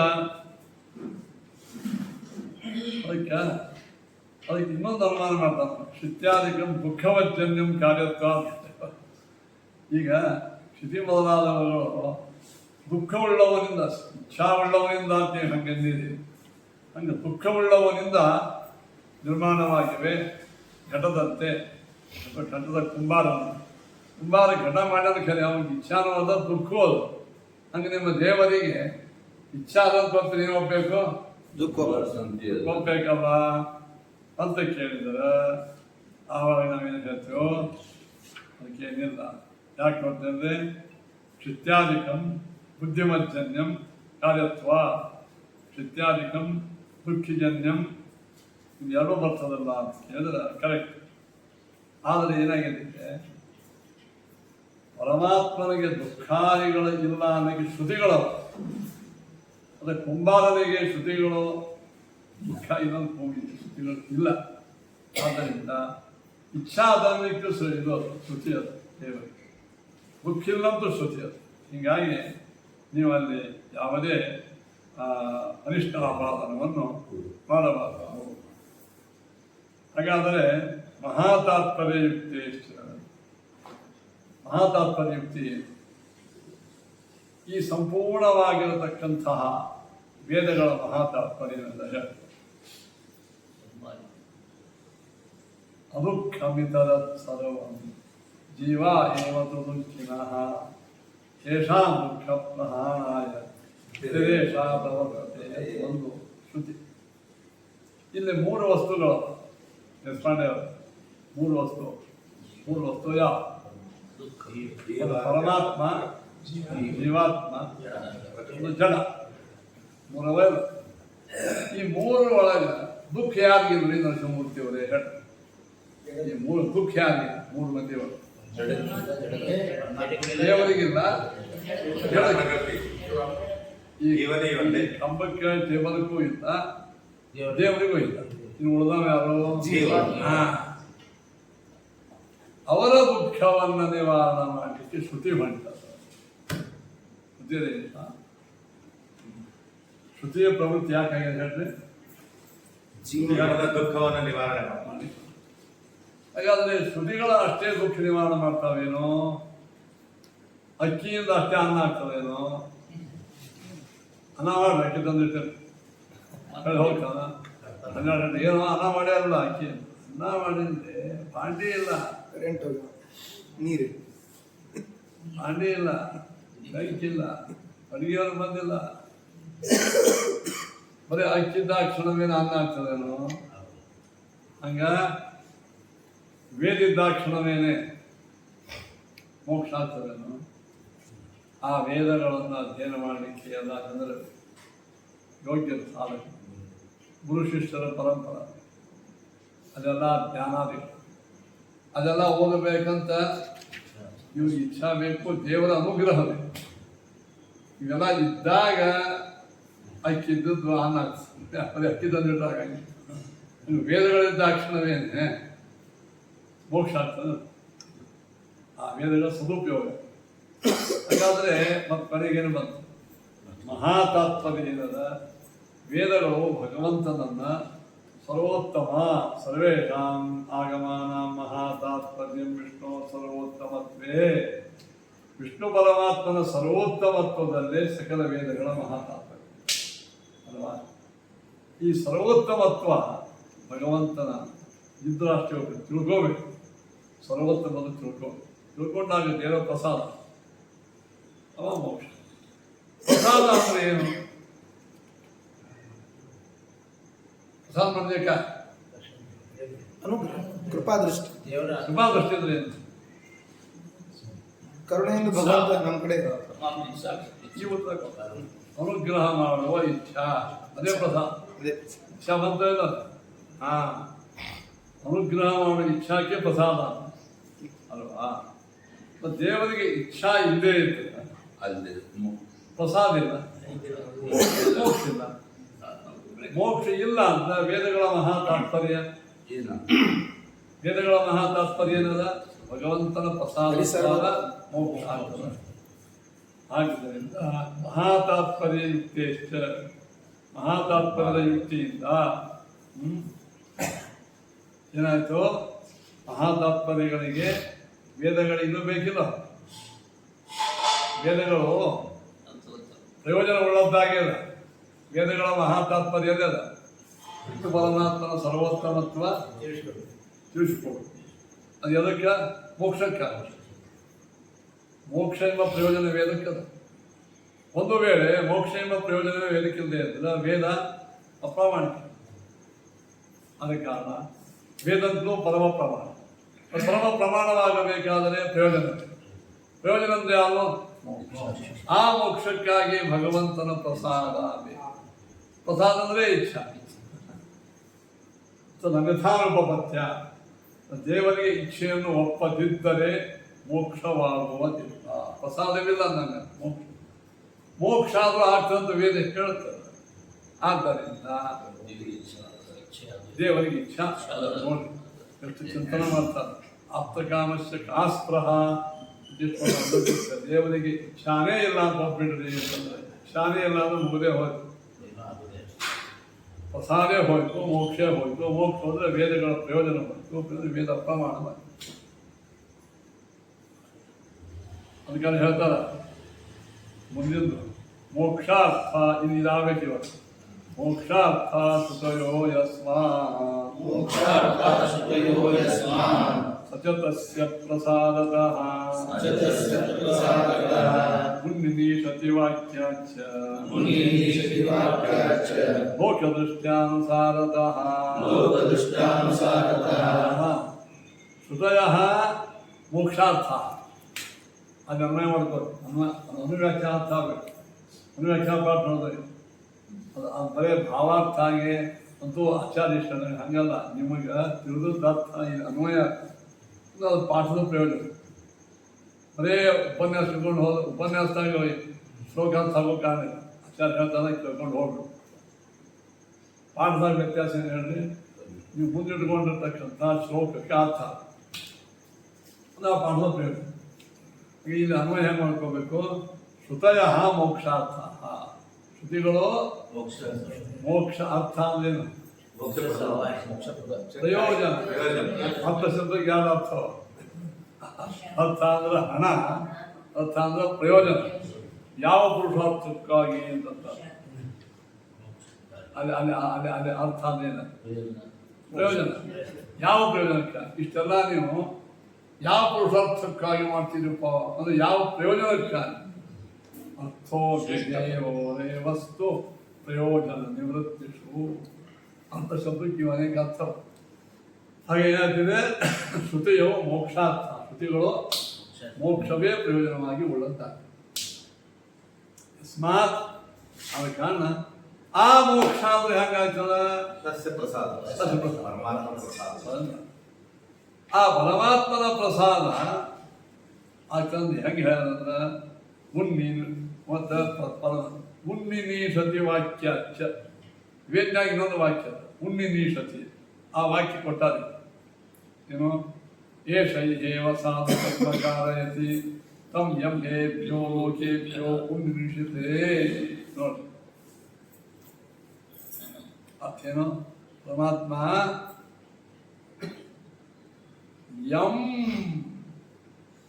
ಅದಕ್ಕೆ ಇನ್ನೊಂದು ಅನುಮಾನ ಮಾಡ್ತಾನೆ, ಕ್ಷಿತ್ಯಾದಿಕಂ ದುಃಖವಜ್ಜನ್ಯಂ ಕಾರ್ಯತ್ವ. ಈಗ ಕ್ಷಿತಿ ಮೊದಲಾದವುಗಳು ದುಃಖವುಳ್ಳವನಿಂದ, ಇಚ್ಛಾವುಳ್ಳವನಿಂದ ಅಂತ ಹಂಗೆಂದಿದೆ. ಹಂಗೆ ದುಃಖವುಳ್ಳವನಿಂದ ನಿರ್ಮಾಣವಾಗಿವೆ ಘಟದಂತೆ. ಘಟದ ಕುಂಬಾರ ಘಟ ಮಾಡೋದು ಖರೆ, ಅವನಿಗೆ ಇಚ್ಛಾನೂ ಅದ ದುಃಖವೂ ಅದು. ಹಂಗೆ ನಿಮ್ಮ ದೇವರಿಗೆ ಇಚ್ಛಾ ಅದಂತ ನೀವು ಒಪ್ಪಬೇಕು, ದುಃಖ ಒಪ್ಬೇಕಲ್ಲ ಅಂತ ಕೇಳಿದರೆ ಆವಾಗ ನಾವೇನು ಹೇಳ್ತೇವೋ ಅದಕ್ಕೇನಿಲ್ಲ. ಯಾಕೆ ಅಂತಂದರೆ ಕ್ಷಿತ್ಯಾಧಿಕಂ ಬುದ್ಧಿಮಜ್ಜನ್ಯಂ ಕಾರ್ಯತ್ವ, ಕ್ಷಿತ್ಯಾಧಿಕಂ ದುಃಖಿಜನ್ಯಂ ಇದೆರಡೂ ಬರ್ತದಲ್ಲ ಅಂತ ಕೇಳಿದ್ರೆ ಕರೆಕ್ಟ್. ಆದರೆ ಏನಾಗಿದೆ, ಪರಮಾತ್ಮನಿಗೆ ದುಃಖಾದಿಗಳು ಇಲ್ಲ ಅನ್ನೋಕ್ಕೆ ಶ್ರುತಿಗಳು. ಅದೇ ಕುಂಬಾರನಿಗೆ ಶ್ರುತಿಗಳು ದುಃಖ ಇನ್ನೊಂದು ಭೂಮಿ ಶ್ರುತಿಗಳು ಇಲ್ಲ. ಆದ್ದರಿಂದ ಇಚ್ಛಾಧಾರ್ಮಿಕ ಇದು ಶ್ರುತಿ ಅದು ದೇವರಿಗೆ, ದುಃಖ ಇಲ್ಲಂತೂ ಶ್ರುತಿ ಅದು. ಹೀಗಾಗಿ ನೀವು ಅಲ್ಲಿ ಯಾವುದೇ ಅನಿಷ್ಟ ಅಪರಾಧನವನ್ನು ಮಾಡಬಾರದು. ಹಾಗಾದರೆ ಮಹಾತಾತ್ಪರ್ಯಯುಕ್ತಿ ಈ ಸಂಪೂರ್ಣವಾಗಿರತಕ್ಕಂತಹ ವೇದಗಳ ಮಹಾತಾತ್ಪರ್ಯವೆಂದರೆ ಅದುಃಖಮಿತರ ಸರ್ವಂ ಜೀವ ಏವತು ದುಃಖಿನಃ ಯೇಷಾಂ ದುಃಖ ಪ್ರಹಾಣಾಯ ದೇಶ ಪ್ರವರ್ತತೆ. ಒಂದು ಶ್ರುತಿ. ಇಲ್ಲಿ ಮೂರು ವಸ್ತುಗಳು ದೇಶಪಾಂಡೆ ಮೂರು ವಸ್ತು ಯಾವ? ಪರಮಾತ್ಮ, ಜೀವಾತ್ಮ, ಒಂದು ಜಡ, ಮೂರವೇ. ಈ ಮೂರು ಒಳಗೆ ದುಃಖ ಯಾರಿಗಿಲ್ಲ ನರಸಿಂಹಮೂರ್ತಿ ಅವರೇ ಹೇಳಿ. ಈ ಮೂರು ದುಃಖ ಯಾರಿಗೆ? ಮೂರು ಮಂದಿ ಅವರು ದೇವರಿಗಿಲ್ಲ, ಈ ಕಂಬಕ್ಕೆ ಟೇಬಲ್ಗೂ ಇಲ್ಲ, ದೇವರಿಗೂ ಇಲ್ಲ. ಇನ್ನು ಉಳಿದವ ಯಾರು? ಅವರ ದುಃಖವನ್ನು ನಿವಾರಣೆ ಮಾಡಲಿಕ್ಕೆ ಶ್ರುತಿ ಮಾಡ್ತಾರೆ. ಶ್ರುತಿಯ ಪ್ರವೃತ್ತಿ ಯಾಕಾಗಿದೆ ಹೇಳ್ರಿ? ದುಃಖವನ್ನು ನಿವಾರಣೆ ಮಾಡಿ. ಹಾಗಾದ್ರೆ ಶ್ರುತಿಗಳ ಅಷ್ಟೇ ದುಃಖ ನಿವಾರಣೆ ಮಾಡ್ತಾವೇನೋ? ಅಕ್ಕಿಯಿಂದ ಅಷ್ಟೇ ಅನ್ನ ಆಗ್ತದೇನೋ? ಅನ್ನ ಮಾಡಿ ಅಕ್ಕಿ ತಂದಿರ್ತೇನೆ ಹೋಗ್ತಾನ 12 ಗಂಟೆ ಏನೋ ಅನ್ನ ಮಾಡ್ಯಾರಲ್ಲ ಅಕ್ಕಿ. ಅನ್ನ ಮಾಡಿದ್ರೆ ಬಾಂಡಿ ಇಲ್ಲ, ಕರೆಂಟ್ ನೀರು ಬಾಂಡಿ ಇಲ್ಲ, ಬೆಂಕಿಲ್ಲ, ಅಡುಗೆಯವರು ಬಂದಿಲ್ಲ, ಬರೀ ಅಕ್ಕಿದ್ದಾಕ್ಷಣವೇನು ಅನ್ನ ಆಗ್ತದೇನೋ? ಹಂಗ ವೇದಿದ್ದಾಕ್ಷಣವೇನೆ ಮೋಕ್ಷ ಆಗ್ತದೇನೋ? ಆ ವೇದಗಳನ್ನು ಅಧ್ಯಯನ ಮಾಡಲಿಕ್ಕೆ ಎಲ್ಲ ಜನರು ಯೋಗ್ಯ ಸಾಧಕ, ಗುರು ಶಿಷ್ಯರ ಪರಂಪರೆ, ಅದೆಲ್ಲ ಜ್ಞಾನಾದಿಗಳು, ಅದೆಲ್ಲ ಓದಬೇಕಂತ ಇವ್ರಿಗೆ ಇಚ್ಛಾ ಬೇಕು, ದೇವರ ಅನುಗ್ರಹ ಬೇಕು. ಇವೆಲ್ಲ ಇದ್ದಾಗ ಅಕ್ಕಿದ್ದದ್ದು ಅನ್ನ ಆಗ್ತದೆ. ಅದೇ ಅಕ್ಕಿ ತಂದಿಟ್ಟಾಗ ಇನ್ನು ವೇದಗಳಿದ್ದಾಕ್ಷಣವೇನೆ ಮೋಕ್ಷ ಆಗ್ತದೆ. ಆ ವೇದಗಳ ಸದುಪಯೋಗ. ಹಾಗಾದರೆ ಮತ್ತೆ ಕೊನೆಗೇನು ಬಂತು? ಮಹಾತಾತ್ಪರ್ಯ ಏನದ? ವೇದಗಳು ಭಗವಂತನನ್ನ ಸರ್ವೋತ್ತಮ, ಸರ್ವೇಷಾಂ ಆಗಮಾನಾಂ ಮಹಾತಾತ್ಪರ್ಯಂ ವಿಷ್ಣು ಸರ್ವೋತ್ತಮತ್ವೇ. ವಿಷ್ಣು ಪರಮಾತ್ಮನ ಸರ್ವೋತ್ತಮತ್ವದಲ್ಲೇ ಸಕಲ ವೇದಗಳ ಮಹಾತಾತ್ಪರ್ಯ. ಈ ಸರ್ವೋತ್ತಮತ್ವ ಭಗವಂತನ ಇದ್ರೆ ಅಷ್ಟೇ ತಿಳ್ಕೋಬೇಕು. ಸರ್ವೋತ್ತಮದ ತಿಳ್ಕೊಂಡಾಗ ದೇವರ ಪ್ರಸಾದ ಅವ ಮೋಕ್ಷ. ಪ್ರಸಾದ ಅಂದ್ರೆ ಏನು? ಪ್ರಸಾದ ಮಾಡ್ಬೇಕ ಅನುಗ್ರಹ, ಕೃಪಾದೃಷ್ಟಿ. ಕೃಪಾ ದೃಷ್ಟಿ ಅಂದ್ರೆ ಏನು? ಕರುಣೆಯಿಂದ ಭಗವಂತ ನಮ್ಮ ಕಡೆ ಈ ಉತ್ತರ ಅನುಗ್ರಹ ಮಾಡುವ ಇಚ್ಛಾ, ಅದೇ ಪ್ರಸಾದ. ಅದೇ ಇಚ್ಛಾ ಬಂತ ಇಲ್ಲ. ಅನುಗ್ರಹ ಮಾಡುವ ಇಚ್ಛಾಕ್ಕೆ ಪ್ರಸಾದ ಅಲ್ವಾ? ದೇವರಿಗೆ ಇಚ್ಛಾ ಇಲ್ಲದೆ ಇರ್ತದೆ, ಪ್ರಸಾದ ಇಲ್ಲ, ಮೋಕ್ಷ ಇಲ್ಲ. ಮೋಕ್ಷ ಇಲ್ಲ ಅಂತ ವೇದಗಳ ಮಹಾ ತಾತ್ಪರ್ಯ. ವೇದಗಳ ಮಹಾ ತಾತ್ಪರ್ಯ ಏನದ? ಭಗವಂತನ ಪ್ರಸಾದ ಮೋಕ್ಷ ಆಗ್ತದೆ. ಆದ್ದರಿಂದ ಮಹಾತಾತ್ಪರ್ಯ ಯುಕ್ತೇಶ್ಚ, ಮಹಾತಾತ್ಪರ್ಯದ ಯುಕ್ತಿಯಿಂದ ಏನಾಯ್ತು? ಮಹಾತಾತ್ಪರ್ಯಗಳಿಗೆ ವೇದಗಳಿಗೂ ಬೇಕಿಲ್ಲ. ವೇದಗಳು ಪ್ರಯೋಜನ ಉಳ್ಳದ್ದಾಗ್ಯದ. ವೇದಗಳ ಮಹಾತಾತ್ಪರ್ಯದೇ ಅದ. ವಿಷ್ಣು ಪರಮಾತ್ಮನ ಸರ್ವೋತ್ತಮತ್ವ ತಿಳಿಸ್ಕೊಡು. ಅದು ಎದಕ್ಕೆ? ಮೋಕ್ಷಕ್ಕೆ. ಮೋಕ್ಷ ಎಂಬ ಪ್ರಯೋಜನ ವೇದಕ್ಕದ. ಒಂದು ವೇಳೆ ಮೋಕ್ಷ ಎಂಬ ಪ್ರಯೋಜನವೇ ವೇದಕ್ಕಿಲ್ಲದೆ ಇದ್ದರೆ ವೇದ ಅಪ್ರಾಮಾಣಿಕ. ಅದಕ್ಕೆ ಕಾರಣ ವೇದಂತೂ ಪರಮ ಪ್ರಮಾಣ. ಪರಮ ಪ್ರಮಾಣವಾಗಬೇಕಾದರೆ ಪ್ರಯೋಜನ. ಪ್ರಯೋಜನ ಅಂದರೆ ಯಾವುದು? ಆ ಮೋಕ್ಷಕ್ಕಾಗಿ ಭಗವಂತನ ಪ್ರಸಾದ ಬೇಕು. ಪ್ರಸಾದ ಅಂದರೆ ಇಚ್ಛಾ. ನನ್ಯಥಾನುಪಪತ್ಯ, ದೇವರಿಗೆ ಇಚ್ಛೆಯನ್ನು ಒಪ್ಪದಿದ್ದರೆ ಮೋಕ್ಷವಾಗುವುದಿಲ್ಲ. ಪ್ರಸಾದವಿಲ್ಲ ನನಗೆ ಮೋಕ್ಷ. ಮೋಕ್ಷ ಆದರೂ ಆಗ್ತದಂತ ವೇದ ಹೇಳುತ್ತದೆ. ಆದ್ದರಿಂದ ದೇವರಿಗೆ ಇಚ್ಛಾ ನೋಡಿ ಎಷ್ಟು ಚಿಂತನೆ ಮಾಡ್ತಾರೆ. ಆಪ್ತಕಾಮಶ್ಯ ಕಾಸ್ಪ್ರಹ. ದೇವರಿಗೆ ಇಚ್ಛಾನೇ ಇಲ್ಲ ಅಂತ ಒಪ್ಪಿಡ್ರಿ ಅಂತಂದ್ರೆ, ಇಚ್ಛಾನೇ ಇಲ್ಲ ಅಂದ್ರೆ ಮುಗದೇ ಹೋಯ್ತು. ಪ್ರಸಾದೇ ಹೋಯ್ತು, ಮೋಕ್ಷ ಹೋಯ್ತು. ಮೋಕ್ಷ ಹೋದ್ರೆ ವೇದಗಳ ಪ್ರಯೋಜನ ಹೋಯ್ತು, ವೇದ ಪ್ರಮಾಣ. ಅದಕ್ಕೆ ಹೇಳ್ತಾರ ಮುಂದಿಂದು ಮೋಕ್ಷಾರ್ಥ ಇದು ಇದಾಗಬೇಕಿವ. ಮೋಕ್ಷಾರ್ಥ ಸುತಯೋ ಯಸ್ಮಾತ್ ಸಚತಸ್ಯ ಪ್ರಸಾದತಃ ಮುನ್ನಿಷತಿ ವಾಕ್ಯಾಚ ಲೋಕದೃಷ್ಟ್ಯಾನುಸಾರತಃ ಶ್ರುತಯಃ ಮೋಕ್ಷಾರ್ಥ. ಅದು ಅನ್ವಯ ಮಾಡ್ತಾರೆ. ಅನುವ್ಯಾಖ್ಯಾರ್ಥ ಆಗಬೇಕು. ಅನುವ್ಯಾಖ್ಯಾನ ಪಾಠ ನೋಡಿದ್ರೆ ಅದು ಬರೀ ಭಾವಾರ್ಥ ಆಗಿ ಅಂತೂ ಆಚಾರ್ಯ ಹಂಗಲ್ಲ. ನಿಮಗೆ ತಿಳಿದದ್ದು ಅರ್ಥ ಅನ್ವಯ ಅದು ಪಾಠದ ಪ್ರಯೋಜನ. ಬರೇ ಉಪನ್ಯಾಸ ತಿಳ್ಕೊಂಡು ಹೋದ ಉಪನ್ಯಾಸದಾಗ ಶ್ಲೋಕಾರ್ಥ ಆಗೋ ಕಾರಣ ಆಚಾರ್ಯ ಹೇಳ್ತಾನೆ ಕೇಳ್ಕೊಂಡು ಹೋಗ್ಬೇಕು. ಪಾಠದಾಗ ವ್ಯತ್ಯಾಸ ಏನು ಹೇಳಿ? ನೀವು ಮುಂದಿಟ್ಕೊಂಡಿರ್ತಕ್ಕಂಥ ಶ್ಲೋಕಕ್ಕೆ ಅರ್ಥ ಅದು ಆ ಪಾಠದ ಪ್ರಯೋಜನ. ಇಲ್ಲಿ ಅನ್ವಯ ಹೆಂಗೆ ಮಾಡ್ಕೋಬೇಕು? ಶ್ರುತಯ ಮೋಕ್ಷಾರ್ಥ. ಶ್ರುತಿಗಳು ಮೋಕ್ಷ ಅರ್ಥ ಅಂದ್ರೇನು? ಪ್ರಯೋಜನ. ಅರ್ಥ ಶಬ್ದಕ್ಕೆ ಯಾರು ಅರ್ಥ? ಅರ್ಥ ಅಂದ್ರೆ ಹಣ, ಅರ್ಥ ಅಂದ್ರೆ ಪ್ರಯೋಜನ. ಯಾವ ಪುರುಷಾರ್ಥಕ್ಕಾಗಿ ಅಂತ ಅಲ್ಲಿ ಅಲ್ಲಿ ಅಲ್ಲಿ ಅಲ್ಲಿ ಅರ್ಥ ಅಂದ್ರೇನು? ಪ್ರಯೋಜನ. ಯಾವ ಪ್ರಯೋಜನಕ್ಕೆ? ಇಷ್ಟೆಲ್ಲ ನೀವು ಯಾವ ಪುರುಷಾರ್ಥಕ್ಕಾಗಿ ಮಾಡ್ತಿದ್ದೀರಪ್ಪ ಅಂದ್ರೆ ಯಾವ ಪ್ರಯೋಜನಕ್ಕಾಗಿ? ಅರ್ಥೋ ಜ್ಞೇಯವರೇ ವಸ್ತು ಪ್ರಯೋಜನ ನಿವೃತ್ತಿಸು ಅಂತ ಶಬ್ದಕ್ಕೆ ಇವು ಅನೇಕ ಅರ್ಥ. ಹಾಗೆ ಏನಾಗ್ತಿದೆ? ಶ್ರುತಿಯು ಮೋಕ್ಷಾರ್ಥ. ಶ್ರುತಿಗಳು ಮೋಕ್ಷವೇ ಪ್ರಯೋಜನವಾಗಿ ಉಳ್ಳಂತಾಗ್ತದೆ. ಯಸ್ಮಾತ್ ಆದ ಕಾರಣ ಆ ಮೋಕ್ಷ ಅಂದ್ರೆ ಹೆಂಗಾಗ್ತದ? ಆ ಪರಮಾತ್ಮನ ಪ್ರಸಾದ ಆಗ್ತಂದು ಹೆಂಗೆ ಹೇಳಂದ್ರೆ ಮುನ್ನಿನೀಷತಿ ವಾಕ್ಯ ಚ. ವೇದ್ಯಾಗ ಇನ್ನೊಂದು ವಾಕ್ಯ ಮುನ್ನಿನೀಷತಿ. ಆ ವಾಕ್ಯ ಕೊಟ್ಟಾರೆ ಏನು? ಏಷೈಹೇವ ಸಾಧಕ ಕಾರಯತಿ ತಂ ಯಂ ಹೇಭ್ಯೋ ಲೋಕೇಭ್ಯೋ ಮುನ್ನಿಷತೆ. ನೋಡಿ ಅರ್ಥೇನು? ಪರಮಾತ್ಮ ಯಂ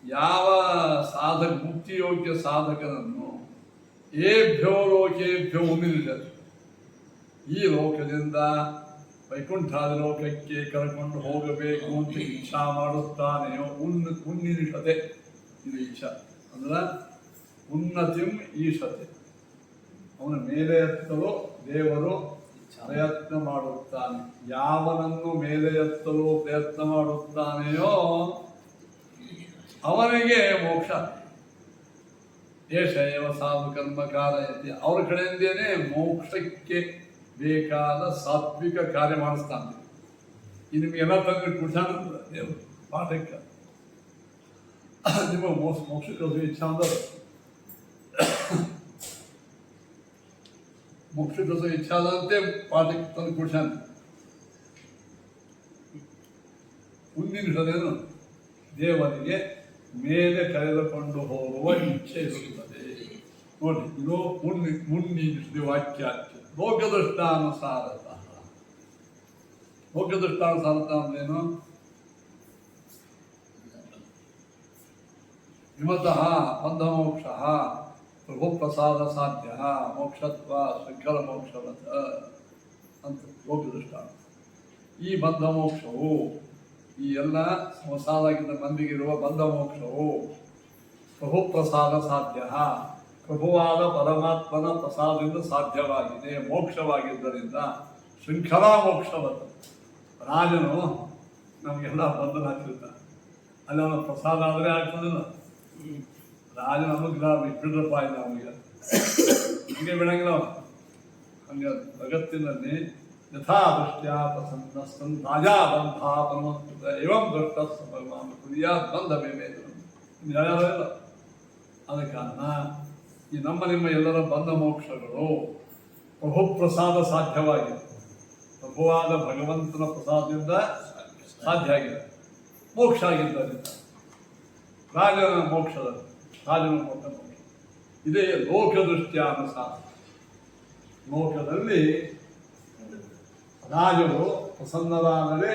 ಯಾವ ಸಾಧಕ ಮುಕ್ತಿಯೋಗ್ಯ ಸಾಧಕನನ್ನು ಏಭ್ಯೋ ಲೋಕೇಭ್ಯೋ ಮುನ್ನಿಷತಿ. ಈ ಲೋಕದಿಂದ ವೈಕುಂಠಾದಿ ಲೋಕಕ್ಕೆ ಕರ್ಕೊಂಡು ಹೋಗಬೇಕು ಅಂತ ಇಚ್ಛಾ ಮಾಡುತ್ತಾನೆಯೋ ಉನ್ನಿನಿಷತೆ, ಇದು ಇಚ್ಛಾ ಅಂದ್ರೆ ಉನ್ನತಿಂ ಈಶತೆ, ಅವನ ಮೇಲೆ ಎತ್ತಲು ದೇವರು ಪ್ರಯತ್ನ ಮಾಡುತ್ತಾನೆ. ಯಾವನನ್ನು ಮೇಲೆ ಎತ್ತಲು ಪ್ರಯತ್ನ ಮಾಡುತ್ತಾನೆಯೋ ಅವನಿಗೆ ಮೋಕ್ಷ. ಏಷ ಏವ ಸಾಧು ಕರ್ಮ ಕಾರಯತಿ, ಅವ್ರ ಕಡೆಯಿಂದೇನೆ ಮೋಕ್ಷಕ್ಕೆ ಬೇಕಾದ ಸಾತ್ವಿಕ ಕಾರ್ಯ ಮಾಡಿಸ್ತಾನೆ. ಈ ನಿಮಗೆಲ್ಲ ತಂದು ಕುಡ್ಸಾನ ದೇವರು ಪಾಠಕ್ಕೆ ನಿಮ್ಮ ಮೋಕ್ಷಕ್ಕೆ ಇಚ್ಛಾ ಅಂದ್ರೆ ಮೋಕ್ಷಕ್ಕೆ ಇಚ್ಛಾ ಅದಂತೆ ಪಾಠಕ್ಕೆ ತಂದು ಕುಡ್ಸಾನ. ಮುಂದಿನ ದೇವರಿಗೆ ಮೇಲೆ ಕರೆದುಕೊಂಡು ಹೋಗುವ ಇಚ್ಛೆ ಇರುತ್ತದೆ. ನೋಡಿ, ಇದು ಮುನ್ನಿನಿಷದೆ ವಾಕ್ಯಾಖ್ಯ. ಲೋಕದೃಷ್ಟಾನುಸಾರತಃ. ಲೋಕದೃಷ್ಟಾನುಸಾರತ ಅಂದ್ರೇನು? ವಿಮತಃ ಬಂಧಮೋಕ್ಷ ಪ್ರಭು ಪ್ರಸಾದ ಸಾಧ್ಯ ಮೋಕ್ಷತ್ವ ಶಂಕರ ಮೋಕ್ಷವತ ಅಂತ ಲೋಕದೃಷ್ಟಾಂತ. ಈ ಬಂಧ ಮೋಕ್ಷವು, ಈ ಎಲ್ಲ ಸಂಸಾರಕ್ಕಿಂತ ಮಂದಿಗಿರುವ ಬಂಧ ಮೋಕ್ಷವು ಪ್ರಭು ಪ್ರಸಾದ ಸಾಧ್ಯ, ಪ್ರಭುವಾದ ಪರಮಾತ್ಮನ ಪ್ರಸಾದದಿಂದ ಸಾಧ್ಯವಾಗಿದೆ, ಮೋಕ್ಷವಾಗಿದ್ದರಿಂದ ಶೃಂಖಲಾ ಮೋಕ್ಷವತ. ರಾಜನು ನಮಗೆಲ್ಲ ಬಂಧನ ಹಾಕಿರ್ತಾನೆ, ಅಲ್ಲಿ ಅವನ ಪ್ರಸಾದ ಆದರೆ ಆಗ್ತದಿಲ್ಲ. ರಾಜನ ಅನುಗ್ರಹ ಬಿಡ್ರಪ್ಪ ಇಲ್ಲ ಅವನಿಗೆ, ಹಂಗೆ ಬಿಡಂಗಿಲ್ಲ. ಹಂಗೆ ಜಗತ್ತಿನಲ್ಲಿ ಯಥಾದೃಷ್ಟ್ಯ ಪ್ರಸನ್ನ ರಾಜಾ ಬಂಧ ಪರಮಕೃತ ಏವಂ ದೃಷ್ಟ ಭಗವಾನ್ ಕುರಿಯ ಬಂಧ ಬೇರೆ ಇಲ್ಲ. ಆದ ಕಾರಣ ಈ ನಮ್ಮ ನಿಮ್ಮ ಎಲ್ಲರ ಬಂಧ ಮೋಕ್ಷಗಳು ಪ್ರಭು ಪ್ರಸಾದ ಸಾಧ್ಯವಾಗಿದೆ, ಪ್ರಭುವಾದ ಭಗವಂತನ ಪ್ರಸಾದದಿಂದ ಸಾಧ್ಯ ಆಗಿದೆ, ಮೋಕ್ಷ ಆಗಿದ್ದರಿಂದ ರಾಜನ ಮೋಕ್ಷದ ರಾಜನ ಮೋಕ್ಷ. ಇದೇ ಲೋಕದೃಷ್ಟ್ಯಾನುಸಾರ. ಲೋಕದಲ್ಲಿ ರಾಜರು ಪ್ರಸನ್ನರಾದರೆ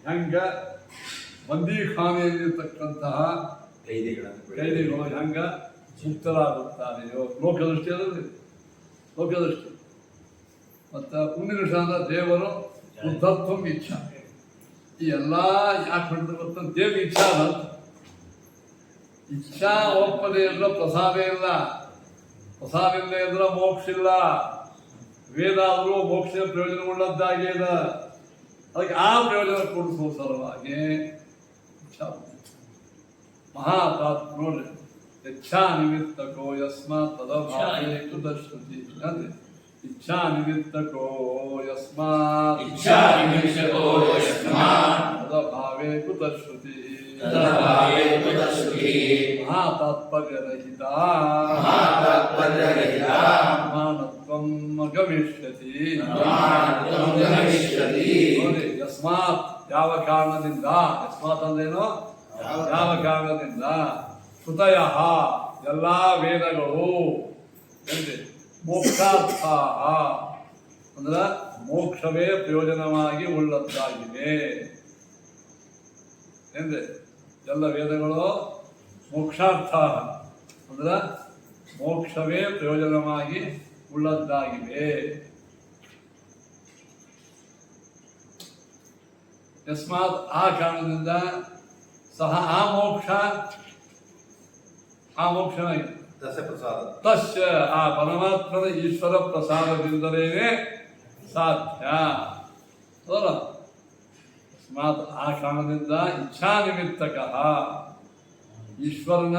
ಹೆಂಗ ಬಂದೀಖಾನೆಯಲ್ಲಿರ್ತಕ್ಕಂತಹ ಕೈದಿಗಳು ಹೆಂಗ ಮುಕ್ತರಾಗುತ್ತಾರೆಯೋ ಲೋಕದೃಷ್ಟಿಯಲ್ಲಿ. ಲೋಕದೃಷ್ಟಿ ಮತ್ತು ಉನ್ನಿರುಷ ಅಂದ್ರೆ ದೇವರು ಬುದ್ಧತ್ವ ಇಚ್ಛಾ. ಈ ಎಲ್ಲ ಯಾಕೆ ಹೊಡೆದು ಗೊತ್ತಂತ ದೇವ್ರ ಇಚ್ಛಾ ಅಲ್ಲ. ಇಚ್ಛಾ ಒಪ್ಪದೆ ಇಲ್ಲ ಪ್ರಸಾದ ಇಲ್ಲ, ಪ್ರಸಾದ ಇಲ್ಲದೆ ಇದ್ರೆ ಮೋಕ್ಷ ಇಲ್ಲ. ವೇದ ಆದರೂ ಮೋಕ್ಷ ಪ್ರಯೋಜನ ಉಳ್ಳದ್ದಾಗ್ಯದ, ಅದಕ್ಕೆ ಆ ಪ್ರಯೋಜನ ಕೊಡಿಸುವ ಸಲುವಾಗಿ ಇಚ್ಛಾ ಮಹಾತಾತ್ ನೋಡ್ರಿ. ಇಚ್ಛಾ ನಿಮಿತ್ತಕೋ ಯಸ್ಮಾತ್ ತದಭಾವೇ ಕೃತಶ್ರುತಿ ಅಂದ್ರೆ ಇಚ್ಛಾ ನಿಮಿತ್ತಕೋ ಯಸ್ಮಾತ್ ತದಭಾವೇ ಕೃತಶ್ರುತಿ ಮಹಾತಾತ್ಪರ್ಯರಹಿತ ಮಾನತ್ವಂ ಗಮಿಷ್ಯತಿ. ನೋಡಿ, ಯಸ್ಮಾತ್ ಯಾವ ಕಾರಣದಿಂದ, ಯಸ್ಮಾತ್ ಅಂದ್ರೇನು? ಯಾವ ಕಾರಣದಿಂದ? ಶ್ರುತಯ ಎಲ್ಲ ವೇದಗಳು ಮೋಕ್ಷಾರ್ಥ ಅಂದ್ರೆ ಮೋಕ್ಷವೇ ಪ್ರಯೋಜನವಾಗಿ ಉಳ್ಳದ್ದಾಗಿವೆ ಎಂದ್ರೆ ಎಲ್ಲ ವೇದಗಳು ಮೋಕ್ಷಾರ್ಥ ಅಂದ್ರೆ ಮೋಕ್ಷವೇ ಪ್ರಯೋಜನವಾಗಿ ಉಳ್ಳದ್ದಾಗಿವೆ. ಯಸ್ಮಾತ್ ಆ ಕಾರಣದಿಂದ ಸಹ ಆ ಮೋಕ್ಷನಾಗಿದೆ. ತಸ್ಯ ಆ ಪರಮಾತ್ಮನ ಈಶ್ವರ ಪ್ರಸಾದದಿಂದಲೇ ಸಾಧ್ಯ. ತಸ್ಮಾತ್ ಆ ಕಾರಣದಿಂದ ಇಚ್ಛಾ ನಿಮಿತ್ತಕ ಈಶ್ವರನ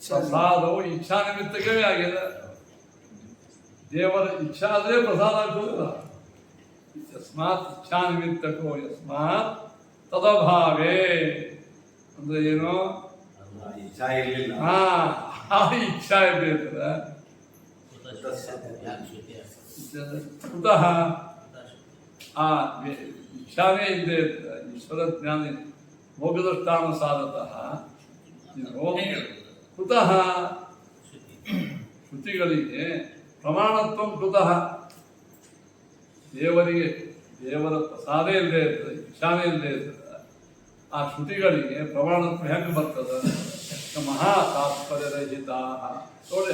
ಪ್ರಸಾದವು ಇಚ್ಛಾ ನಿಮಿತ್ತಕವೇ ಆಗಿದೆ. ದೇವರ ಇಚ್ಛಾ ಆದ್ರೆ ಪ್ರಸಾದ ಆಗ್ತದಿಲ್ಲ. ಯಸ್ಮಾತ್ ಇಚ್ಛಾ ನಿಮಿತ್ತಕೋ ಯಸ್ಮಾತ್ ತದಭಾವೇ ಅಂದ್ರೆ ಏನು? ಇಚ್ಛಾ ಇರಲಿಲ್ಲ. ಆ ಇಚ್ಛಾ ಇರ್ಬೇಕಂದ್ರೆ ಕುತಃ ಆ ಇಚ್ಛಾನೇ ಇದ್ದೇ ಇರ್ತದೆ. ಈಶ್ವರ ಜ್ಞಾನ ಮೋಕ್ಷದಷ್ಟಾನುಸಾರತಃ ಕುತಃ ಶ್ರುತಿಗಳಿಗೆ ಪ್ರಮಾಣತ್ವ ಕುತಃ ದೇವರಿಗೆ ದೇವರ ಪ್ರಸಾದ ಇಲ್ಲದೆ ಇರ್ತದೆ, ಇಚ್ಛಾನೇ ಇಲ್ಲದೆ ಇರ್ತದೆ. ಆ ಶ್ರುತಿಗಳಿಗೆ ಪ್ರಮಾಣತ್ವ ಹೆಂಗೆ ಬರ್ತದೆ? ಮಹಾ ತಾತ್ಪರ್ಯರಹಿತ. ನೋಡಿ,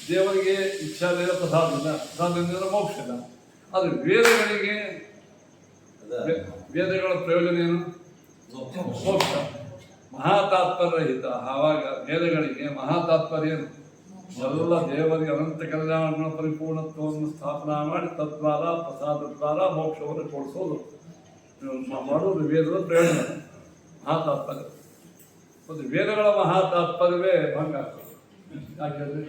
ದೇವರಿಗೆ ಇಚ್ಛಾದೇವ ಪ್ರಸಾದದಿಂದ ಪ್ರಸಾದದಿಂದ ಮೋಕ್ಷ ಇಲ್ಲ. ಆದರೆ ವೇದಗಳಿಗೆ ವೇದಗಳ ಪ್ರಯೋಜನ ಏನು? ಮೋಕ್ಷ. ಮಹಾ ತಾತ್ಪರ್ಯರಹಿತ. ಆವಾಗ ವೇದಗಳಿಗೆ ಮಹಾ ತಾತ್ಪರ್ಯ ಏನು? ಎಲ್ಲ ದೇವರಿಗೆ ಅನಂತ ಕಲ್ಯಾಣ ಪರಿಪೂರ್ಣತ್ವವನ್ನು ಸ್ಥಾಪನಾ ಮಾಡಿ ತದ್ವಾರ ಪ್ರಸಾದ ದ್ವಾರ ಮೋಕ್ಷವನ್ನು ಕೊಡಿಸೋದು ಮಾಡೋದು ವೇದದ ಪ್ರಯೋಜನ. ಮಹಾ ತಾತ್ಪರ್ಯ. ಮತ್ತು ವೇದಗಳ ಮಹಾ ತಾತ್ಪರ್ಯವೇ ಭಂಗ ಆಗ್ತದೆ. ಯಾಕೆಂದ್ರೆ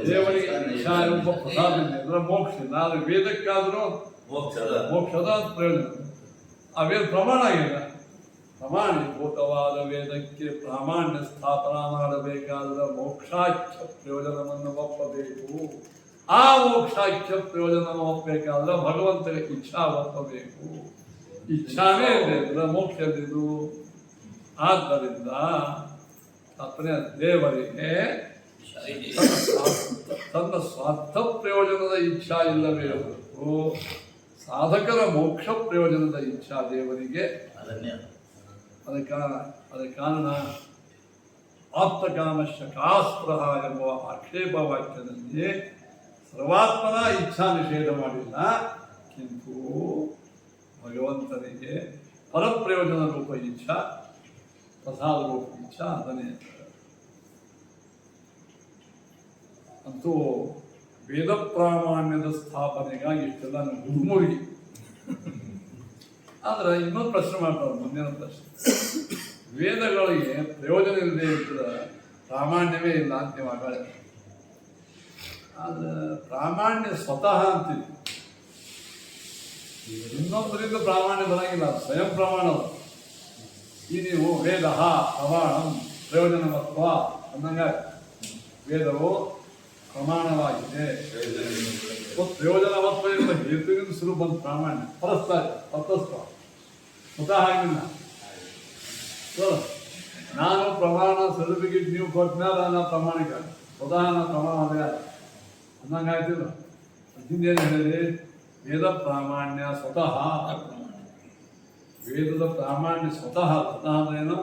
ದೇವರಿಗೆ ಇಚ್ಛಾ ಎಂಬ ಪ್ರಸಾದದಿಂದ ಇದರ ಮೋಕ್ಷ ಇಲ್ಲ. ಆದರೆ ವೇದಕ್ಕಾದರೂ ಮೋಕ್ಷದ ಪ್ರಯೋಜನ. ಆ ವೇದ ಪ್ರಮಾಣ ಆಗಿಲ್ಲ. ಪ್ರಮಾಣೀಭೂತವಾದ ವೇದಕ್ಕೆ ಪ್ರಾಮಾಣ್ಯ ಸ್ಥಾಪನಾ ಮಾಡಬೇಕಾದ ಮೋಕ್ಷಾಖ್ಯ ಪ್ರಯೋಜನವನ್ನು ಒಪ್ಪಬೇಕು. ಆ ಮೋಕ್ಷಾಖ್ಯ ಪ್ರಯೋಜನವನ್ನು ಒಪ್ಪಬೇಕಾದ್ರೆ ಭಗವಂತನ ಇಚ್ಛಾ ಒಪ್ಪಬೇಕು. ಇಚ್ಛಾನೇ ಇದೆ ಮೋಕ್ಷ ಇದು. ಆದ್ದರಿಂದ ತಾತ್ಪರ್ಯ ದೇವರಿಗೆ ತನ್ನ ಸ್ವಾರ್ಥ ಪ್ರಯೋಜನದ ಇಚ್ಛಾ ಇಲ್ಲವೇ ಹೊರತು ಸಾಧಕರ ಮೋಕ್ಷ ಪ್ರಯೋಜನದ ಇಚ್ಛಾ ದೇವರಿಗೆ. ಅದಕ್ಕೆ ಕಾರಣ ಆಪ್ತಕಾಮಶ್ಯ ಕಾಸ್ಪೃಹ ಎಂಬ ಆಕ್ಷೇಪ ವಾಕ್ಯದಲ್ಲಿ ಸರ್ವಾತ್ಮನ ಇಚ್ಛಾ ನಿಷೇಧ ಮಾಡಿಲ್ಲ. ಕಿಂತು ಭಗವಂತನಿಗೆ ಪರಪ್ರಯೋಜನ ರೂಪ ಇಚ್ಛಾ, ಪ್ರಸಾದ ರೂಪ ಇಚ್ಛಾ ಅದನ್ನೇ. ಅಂತೂ ವೇದ ಪ್ರಾಮಾಣ್ಯದ ಸ್ಥಾಪನೆಗಾಗಿ ಇಷ್ಟೆಲ್ಲ ಗುರುಮುರಿ. ಆದ್ರೆ ಇನ್ನೊಂದು ಪ್ರಶ್ನೆ ಮಾಡ್ತಾರೆ, ಮುಂದಿನ ಪ್ರಶ್ನೆ. ವೇದಗಳಿಗೆ ಪ್ರಯೋಜನ ಇಲ್ಲದೆ ಇರ್ತದೆ, ಪ್ರಾಮಾಣ್ಯವೇ ಇಲ್ಲ ಅಂತಿಮವಾಗ. ಆದ್ರೆ ಪ್ರಾಮಾಣ್ಯ ಸ್ವತಃ ಅಂತೀವಿ. ಇನ್ನೊಬ್ಬರಿಂದ ಪ್ರಾಮಾಣ್ಯ ಬರಂಗಿಲ್ಲ, ಸ್ವಯಂ ಪ್ರಮಾಣ. ಈ ನೀವು ವೇದ ಪ್ರಮಾಣಂ ಪ್ರಯೋಜನವತ್ವ ಅಂದಂಗ ವೇದವು ಪ್ರಮಾಣವಾಗಿದೆ. ಪ್ರಯೋಜನವತ್ವ ಎಂಬ ಹೇತುವಿನ ಶುರು ಬಂದು ಪ್ರಾಮಾಣ್ಯ ಪರಸ್ಪರ ತತ್ವಸ್ವ ಸ್ವತಃ ಆಗಿಲ್ಲ. ನಾನು ಪ್ರಮಾಣ ಸರ್ಟಿಫಿಕೇಟ್ ನೀವು ಕೊಟ್ಟ ಮೇಲೆ ನಾನು ಪ್ರಾಮಾಣಿಕ, ಸ್ವತಃ ನಾನು ಪ್ರಮಾಣ ಅದೇ ಅಂದಂಗೆ ಆಯ್ತಿಲ್ಲ. ಹಿಂದೇನು ಹೇಳಿರಿ? ವೇದ ಪ್ರಾಮಾಣ್ಯ ಸ್ವತಃ. ವೇದದ ಪ್ರಾಮಾಣ್ಯ ಸ್ವತಃ. ಸ್ವತಃ ಅಂದ್ರೇನು?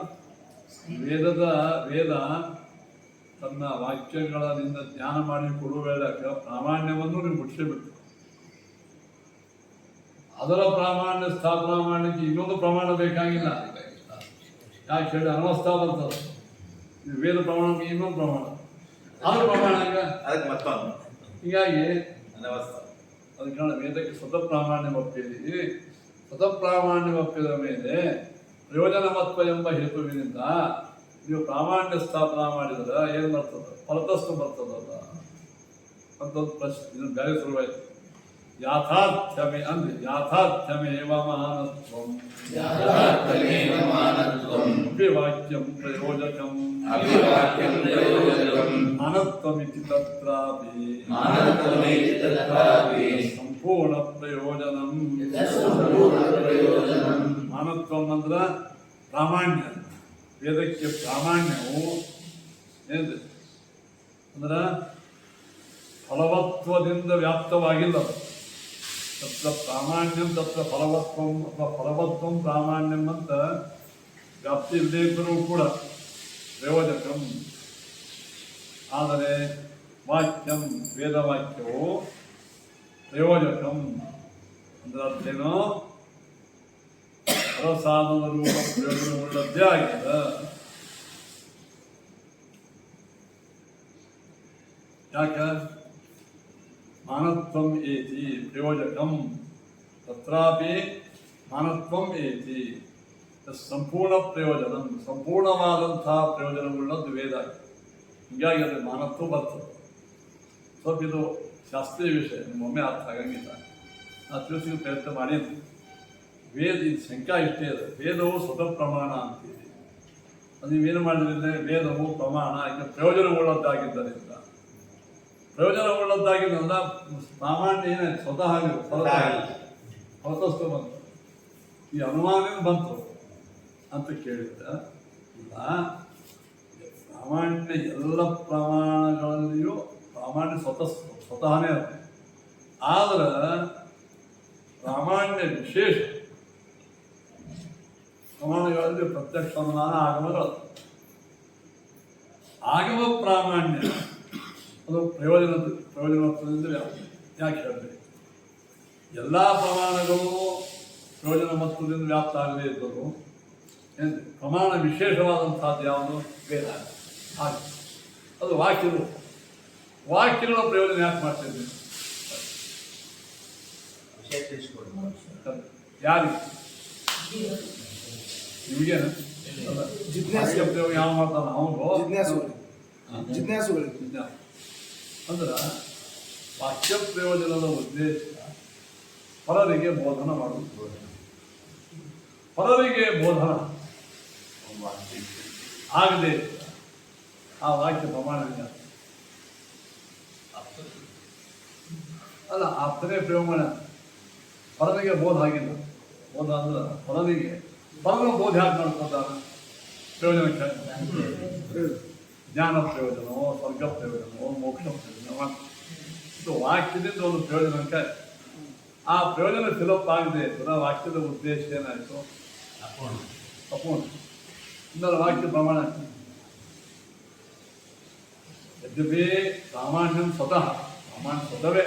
ವೇದ ತನ್ನ ವಾಕ್ಯಗಳಿಂದ ಜ್ಞಾನ ಮಾಡಿ ಕೊಡುವ ವೇಳಕ್ಕೆ ಪ್ರಾಮಾಣ್ಯವನ್ನು ನೀವು ಮುಟ್ಟಿಸಿಬಿಟ್ಟು ಅದರ ಪ್ರಾಮಾಣ್ಯ ಸ್ಥಾಪನಾ ಮಾಡಲಿಕ್ಕೆ ಇನ್ನೊಂದು ಪ್ರಮಾಣ ಬೇಕಾಗಿಲ್ಲ. ಯಾಕೆ ಹೇಳಿ? ಅನವಸ್ಥಾ ಬರ್ತದೆ. ವೇದ ಪ್ರಮಾಣಕ್ಕೆ ಇನ್ನೊಂದು ಪ್ರಮಾಣ, ಅದ್ರ ಪ್ರಮಾಣ ಹೀಗಾಗಿ ಅದಕ್ಕೆ ಕಾರಣ ವೇದಕ್ಕೆ ಸ್ವತಃ ಪ್ರಾಮಾಣ್ಯ ಒಪ್ಪಿದ್ದೀವಿ. ಸ್ವತಃ ಪ್ರಾಮಾಣ್ಯ ಒಪ್ಪಿದ ಮೇಲೆ ಪ್ರಯೋಜನಮತ್ವ ಎಂಬ ಹೇತುವಿನಿಂದ ನೀವು ಪ್ರಾಮಾಣ್ಯ ಸ್ಥಾಪನಾ ಮಾಡಿದ್ರೆ ಏನು ಬರ್ತದೆ? ಪರತಸ್ತು ಬರ್ತದಲ್ಲ ಅಂತೊಂದು ಪ್ರಶ್ನೆ. ಇದನ್ನು ಬೇರೆ ಶುರುವಾಯಿತು. ಯಾಥಾರ್ಥ್ಯಮೇ ಅಂದ್ರೆ ಯಾಥಾರ್ಥ್ಯಮೇವ ಮಾನತ್ವಂ ಅಭಿವಾಕ್ಯಂ ಪ್ರಯೋಜಕಂ ಮಾನತ್ವಮಿತಿ ತತ್ರಾಪಿ ಸಂಪೂರ್ಣ ಪ್ರಯೋಜನಂ. ಮಾನತ್ವಂ ಅಂದ್ರೆ ಪ್ರಾಮಾಣ್ಯ. ವೇದಕ್ಕೆ ಪ್ರಾಮಾಣ್ಯವು ಏನಿದೆ ಅಂದ್ರೆ ಫಲವತ್ವದಿಂದ ವ್ಯಾಪ್ತವಾಗಿಲ್ಲ. ತತ್ರ ಪ್ರಾಮಾಣ್ಯಂ ತತ್ರ ಫಲವತ್ವಂ ಅಥವಾ ಫಲವತ್ವಂ ಪ್ರಾಮಾಣ್ಯಂ ಅಂತ ವ್ಯಾಪ್ತಿ ಇಲ್ಲದೇ ಇದ್ದರೂ ಕೂಡ ಪ್ರಯೋಜಕಂ. ಆದರೆ ವಾಕ್ಯಂ ವೇದವಾಕ್ಯವು ಪ್ರಯೋಜಕಂ ಅಂದ್ರೆ ಅರ್ಥೇನೋ ಪ್ರಸಾದದ ರೂಪ ಪ್ರಯೋಜನವುಳ್ಳದ್ದೇ ಆಗಿದೆ. ಯಾಕ? ಮಾನತ್ವಂ ಏತಿ ಪ್ರಯೋಜಕಂ ತತ್ರಾಪಿ ಮಾನತ್ವಂ ಏತಿ ಸಂಪೂರ್ಣ ಪ್ರಯೋಜನ, ಸಂಪೂರ್ಣವಾದಂತಹ ಪ್ರಯೋಜನವುಳ್ಳದ್ದು ವೇದ. ಹೀಗಾಗಿ ಅದು ಮಾನತ್ವ ಬರ್ತದೆ. ಸ್ವಲ್ಪ ಇದು ಶಾಸ್ತ್ರೀಯ ವಿಷಯ, ನಿಮ್ಮೊಮ್ಮೆ ಅರ್ಥ ಆಗಂಗಿಲ್ಲ. ನಾನು ತಿಳಿಸಿದ ಪ್ರಯತ್ನ ಮಾಡೇನು. ವೇದ ಇದು ಶಂಕಾ ಇಷ್ಟೇ ಇದೆ. ವೇದವು ಸ್ವತಃ ಪ್ರಮಾಣ ಅಂತೀವಿ. ಅದು ನೀವೇನು ಮಾಡಿದ್ರೆ ವೇದವು ಪ್ರಮಾಣ ಯಾಕೆ ಪ್ರಯೋಜನವುಳ್ಳದ್ದಾಗಿದ್ದರಿಂದ. ಪ್ರಯೋಜನವುಳ್ಳದ್ದಾಗಿದ್ದರಿಂದ ಸಾಮಾನ್ಯ ಏನೇ ಸ್ವತಃ ಹೊರತಸ್ತು ಬಂತು. ಈ ಅನುಮಾನ ಬಂತು ಅಂತ ಕೇಳಿದ್ದ ಇಲ್ಲ. ಪ್ರಾಮಾಣ್ಯ ಎಲ್ಲ ಪ್ರಮಾಣಗಳಲ್ಲಿಯೂ ಪ್ರಾಮಾಣ್ಯ ಸ್ವತಃನೇ ಅದು. ಆದ್ರೆ ಪ್ರಾಮಾಣ್ಯ ವಿಶೇಷ ಪ್ರಮಾಣಗಳಲ್ಲಿ ಪ್ರತ್ಯಕ್ಷ ಅನುಮಾನ ಆಗಬಾರದು. ಆಗಮ ಪ್ರಾಮಾಣ್ಯ ಅದು ಪ್ರಯೋಜನತ್ವದಿಂದ ವ್ಯಾಪ್ತಿ. ಯಾಕೆ ಹೇಳಿದೆ? ಎಲ್ಲ ಪ್ರಮಾಣಗಳು ಪ್ರಯೋಜನ ಮತ್ತದಿಂದ ವ್ಯಾಪ್ತ ಆಗದೇ ಇದ್ದರು. ಏನು ಪ್ರಮಾಣ ವಿಶೇಷವಾದಂಥದ್ದು ಯಾವುದು? ವೇದ. ಹಾಗೆ ಅದು ವಾಕ್ಯಗಳ ಪ್ರಯೋಜನ ಯಾಕೆ ಮಾಡ್ತಿದ್ವಿ? ವಿಷಯ ತಿಳಿಸ್ಕೊಡು. ಯಾರಿಗೆ? ನಿಮಗೇನು ಜಿಜ್ಞಾಸೆ ಪ್ರಯೋಗ ಯಾವ ಮಾಡ್ತಾನೆ ಅವನು? ಜಿಜ್ಞಾಸುಗಳಿಗೆ ಅಂದ್ರೆ ವಾಕ್ಯ ಪ್ರಯೋಜನದ ಉದ್ದೇಶ ಪರರಿಗೆ ಬೋಧನ ಮಾಡುವುದು. ಪರರಿಗೆ ಬೋಧನ ಆಗದೆ ಆ ವಾಕ್ಯ ಪ್ರಮಾಣ ಅಲ್ಲ. ಆಪ್ತನೇ ಪ್ರಯೋಗ ಮಾಡ ಪರನಿಗೆ ಬೋಧ ಆಗಿಲ್ಲ. ಬೋಧ ಅಂದ್ರೆ ಪರನ ಬೋಧ ಯಾಕೆ ಮಾಡ್ಕೊತಾರ? ಪ್ರಯೋಜನಕ್ಕೆ ಜ್ಞಾನ ಪ್ರಯೋಜನವೋ, ಸ್ವರ್ಗ ಪ್ರಯೋಜನವೋ, ಮೋಕ್ಷ ಪ್ರಯೋಜನವೋ. ಇದು ವಾಕ್ಯದಿಂದ ಒಂದು ಪ್ರಯೋಜನಕ್ಕೆ ಆ ಪ್ರಯೋಜನ ಫಿಲಪ್ ಆಗದೆ ಇದ್ರೆ ವಾಕ್ಯದ ಉದ್ದೇಶ ಏನಾಯಿತು? ಅಪೂರ್ಣ. ಇನ್ನೊಂದು ವಾಕ್ಯ ಪ್ರಮಾಣ ಯದ್ಯಪಿ ಪ್ರಾಮಾಣ್ಯಂ ಸ್ವತಃವೇ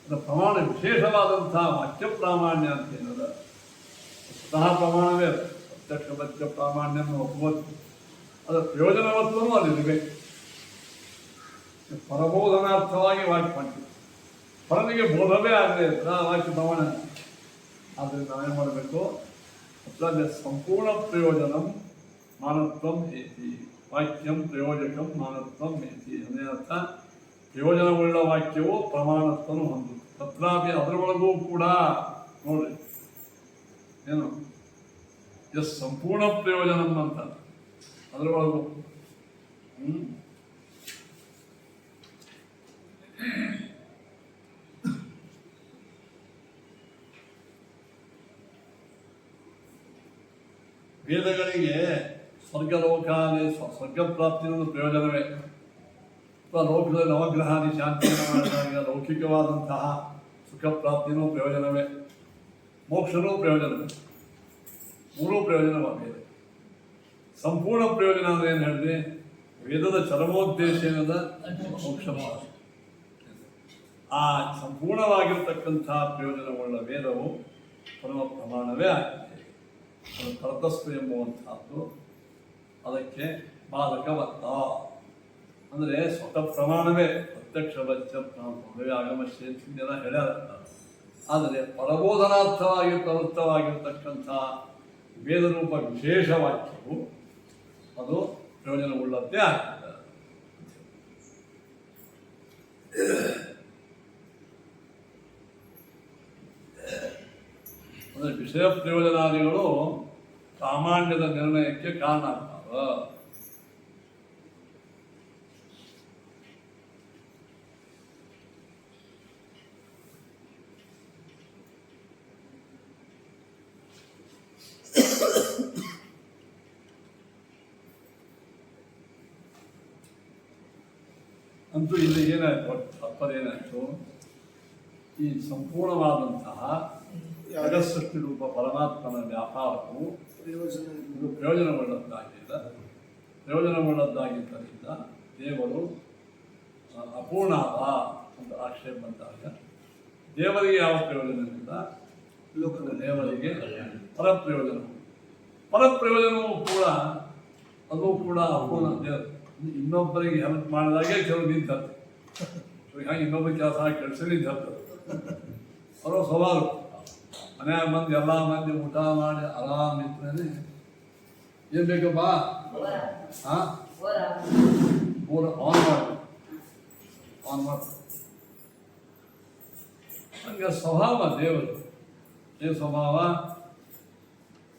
ಅದು ಪ್ರಮಾಣ ವಿಶೇಷವಾದಂತಹ ವಾಕ್ಯ ಪ್ರಾಮಾಣ್ಯ ಅಂತ ಏನದ ಸ್ವತಃ ಪ್ರಮಾಣವೇ ಅದು. ಪ್ರತ್ಯಕ್ಷ ವಾಕ್ಯ ಪ್ರಾಮಾಣ್ಯವನ್ನು ಒಪ್ಪುವುದು ಅದರ ಪ್ರಯೋಜನವತ್ವನೂ ಅಲ್ಲಿರಬೇಕು. ಪರಬೋಧನಾರ್ಥವಾಗಿ ವಾಕ್ಯ ಮಾಡ್ತೀವಿ. ಪರನಿಗೆ ಬೋಧವೇ ಆಗದೆ ಇದ್ರೆ ಆ ವಾಕ್ಯ ಪ್ರಮಾಣ. ಆದ್ದರಿಂದ ನಾವೇನು ಮಾಡಬೇಕು? ಅದ್ರಲ್ಲಿ ಸಂಪೂರ್ಣ ಪ್ರಯೋಜನಂ ಮಾನತ್ವಂ ಏತಿ, ವಾಕ್ಯಂ ಪ್ರಯೋಜಕಂ ಮಾನತ್ವಂ ಏತಿ. ಅದೇ ಅರ್ಥ, ಪ್ರಯೋಜನವುಳ್ಳ ವಾಕ್ಯವು ಪ್ರಮಾಣತ್ವನು ಹೊಂದು ತತ್ರಾಪಿ ಅದರೊಳಗೂ ಕೂಡ ನೋಡ್ರಿ ಏನು ಸಂಪೂರ್ಣ ಪ್ರಯೋಜನಂ ಅಂತ ಅದರೊಳಗೂ ವೇದಗಳಿಗೆ ಸ್ವರ್ಗಲೋಕಾದಿ ಸ್ವರ್ಗ ಪ್ರಾಪ್ತಿಯನ್ನು ಪ್ರಯೋಜನವೇ. ಅಥವಾ ಲೋಕದ ನವಗ್ರಹಾದಿ ಶಾಂತಿಯನ್ನು ಮಾಡಿದಾಗ ಲೌಕಿಕವಾದಂತಹ ಸುಖ ಪ್ರಾಪ್ತಿನೂ ಪ್ರಯೋಜನವೇ, ಮೋಕ್ಷನೂ ಪ್ರಯೋಜನವೇ. ಮೂರೂ ಪ್ರಯೋಜನವಾಗಿದೆ. ಸಂಪೂರ್ಣ ಪ್ರಯೋಜನ ಅಂದರೆ ಏನು ಹೇಳಿದೆ? ವೇದದ ಚರಮೋದ್ದೇಶ ಏನದ? ಮೋಕ್ಷ. ಆ ಸಂಪೂರ್ಣವಾಗಿರ್ತಕ್ಕಂತಹ ಪ್ರಯೋಜನವುಳ್ಳ ವೇದವು ಪರಮ ಪ್ರಮಾಣವೇ ಆಗಿದೆ. ಅದು ಕರ್ತಸ್ತು ಎಂಬುವಂತಹದ್ದು ಅದಕ್ಕೆ ಬಾಧಕವತ್ತ. ಅಂದರೆ ಸ್ವತಃ ಪ್ರಮಾಣವೇ ಪ್ರತ್ಯಕ್ಷ ವಚ ಆಗಮ ಶೇಷಿಂದೆಲ್ಲ ಹೇಳ್ಯಾರ. ಆದರೆ ಪರಬೋಧನಾರ್ಥವಾಗಿ ಪ್ರವೃತ್ತವಾಗಿರ್ತಕ್ಕಂಥ ವೇದರೂಪ ವಿಶೇಷ ವಾಕ್ಯವು ಅದು ಪ್ರಯೋಜನವುಳ್ಳದ್ದೇ ಆಗ್ತದೆ. ಅಂದರೆ ವಿಷಯ ಪ್ರಯೋಜನಾದಿಗಳು ಸಾಮಾನ್ಯದ ನಿರ್ಣಯಕ್ಕೆ ಕಾರಣ ಆಗ್ತಾವ. ಅಂತೂ ಇಲ್ಲಿ ಏನಾಯ್ತು? ತಾತ್ಪರ್ಯ ಏನಾಯ್ತು? ಈ ಸಂಪೂರ್ಣವಾದಂತಹ ಜಗತ್ಸೃಷ್ಟಿ ರೂಪ ಪರಮಾತ್ಮನ ವ್ಯಾಪಾರವು ಇದು ಪ್ರಯೋಜನವುಳ್ಳದ್ದಾಗಿದ್ದರಿಂದ ದೇವರು ಅಪೂರ್ಣಾದ ಅಂತ ಆಕ್ಷೇಪ ಬಂದಾಗ ದೇವರಿಗೆ ಯಾವ ಪ್ರಯೋಜನವಿಲ್ಲ? ದೇವರಿಗೆ ಪರಪ್ರಯೋಜನವೂ ಕೂಡ ಅದು ಕೂಡ ಅಪೂರ್ಣ. ದೇವರು ಇನ್ನೊಬ್ಬರಿಗೆ ಹೆಲ್ಪ್ ಮಾಡಿದಾಗೆ ಕೆಲವು ನಿಂತದ್ದು. ಹಾಗೆ ಇನ್ನೊಬ್ಬರಿಗೆ ಕೆಲಸ ಕೆಲಸ ನಿಂತದ್ದು ಅವರ ಸ್ವಭಾವ. ಮನ್ಯಾಗ ಮಂದಿ ಎಲ್ಲ ಮಂದಿ ಊಟ ಮಾಡಿ ಆರಾಮ್ ನಿಂತ್ರೆ ಏನ್ ಬೇಕಪ್ಪ? ಆನ್ ಮಾಡಿ ಹಂಗೆ ಸ್ವಭಾವ ದೇವರು. ಏನು ಸ್ವಭಾವ?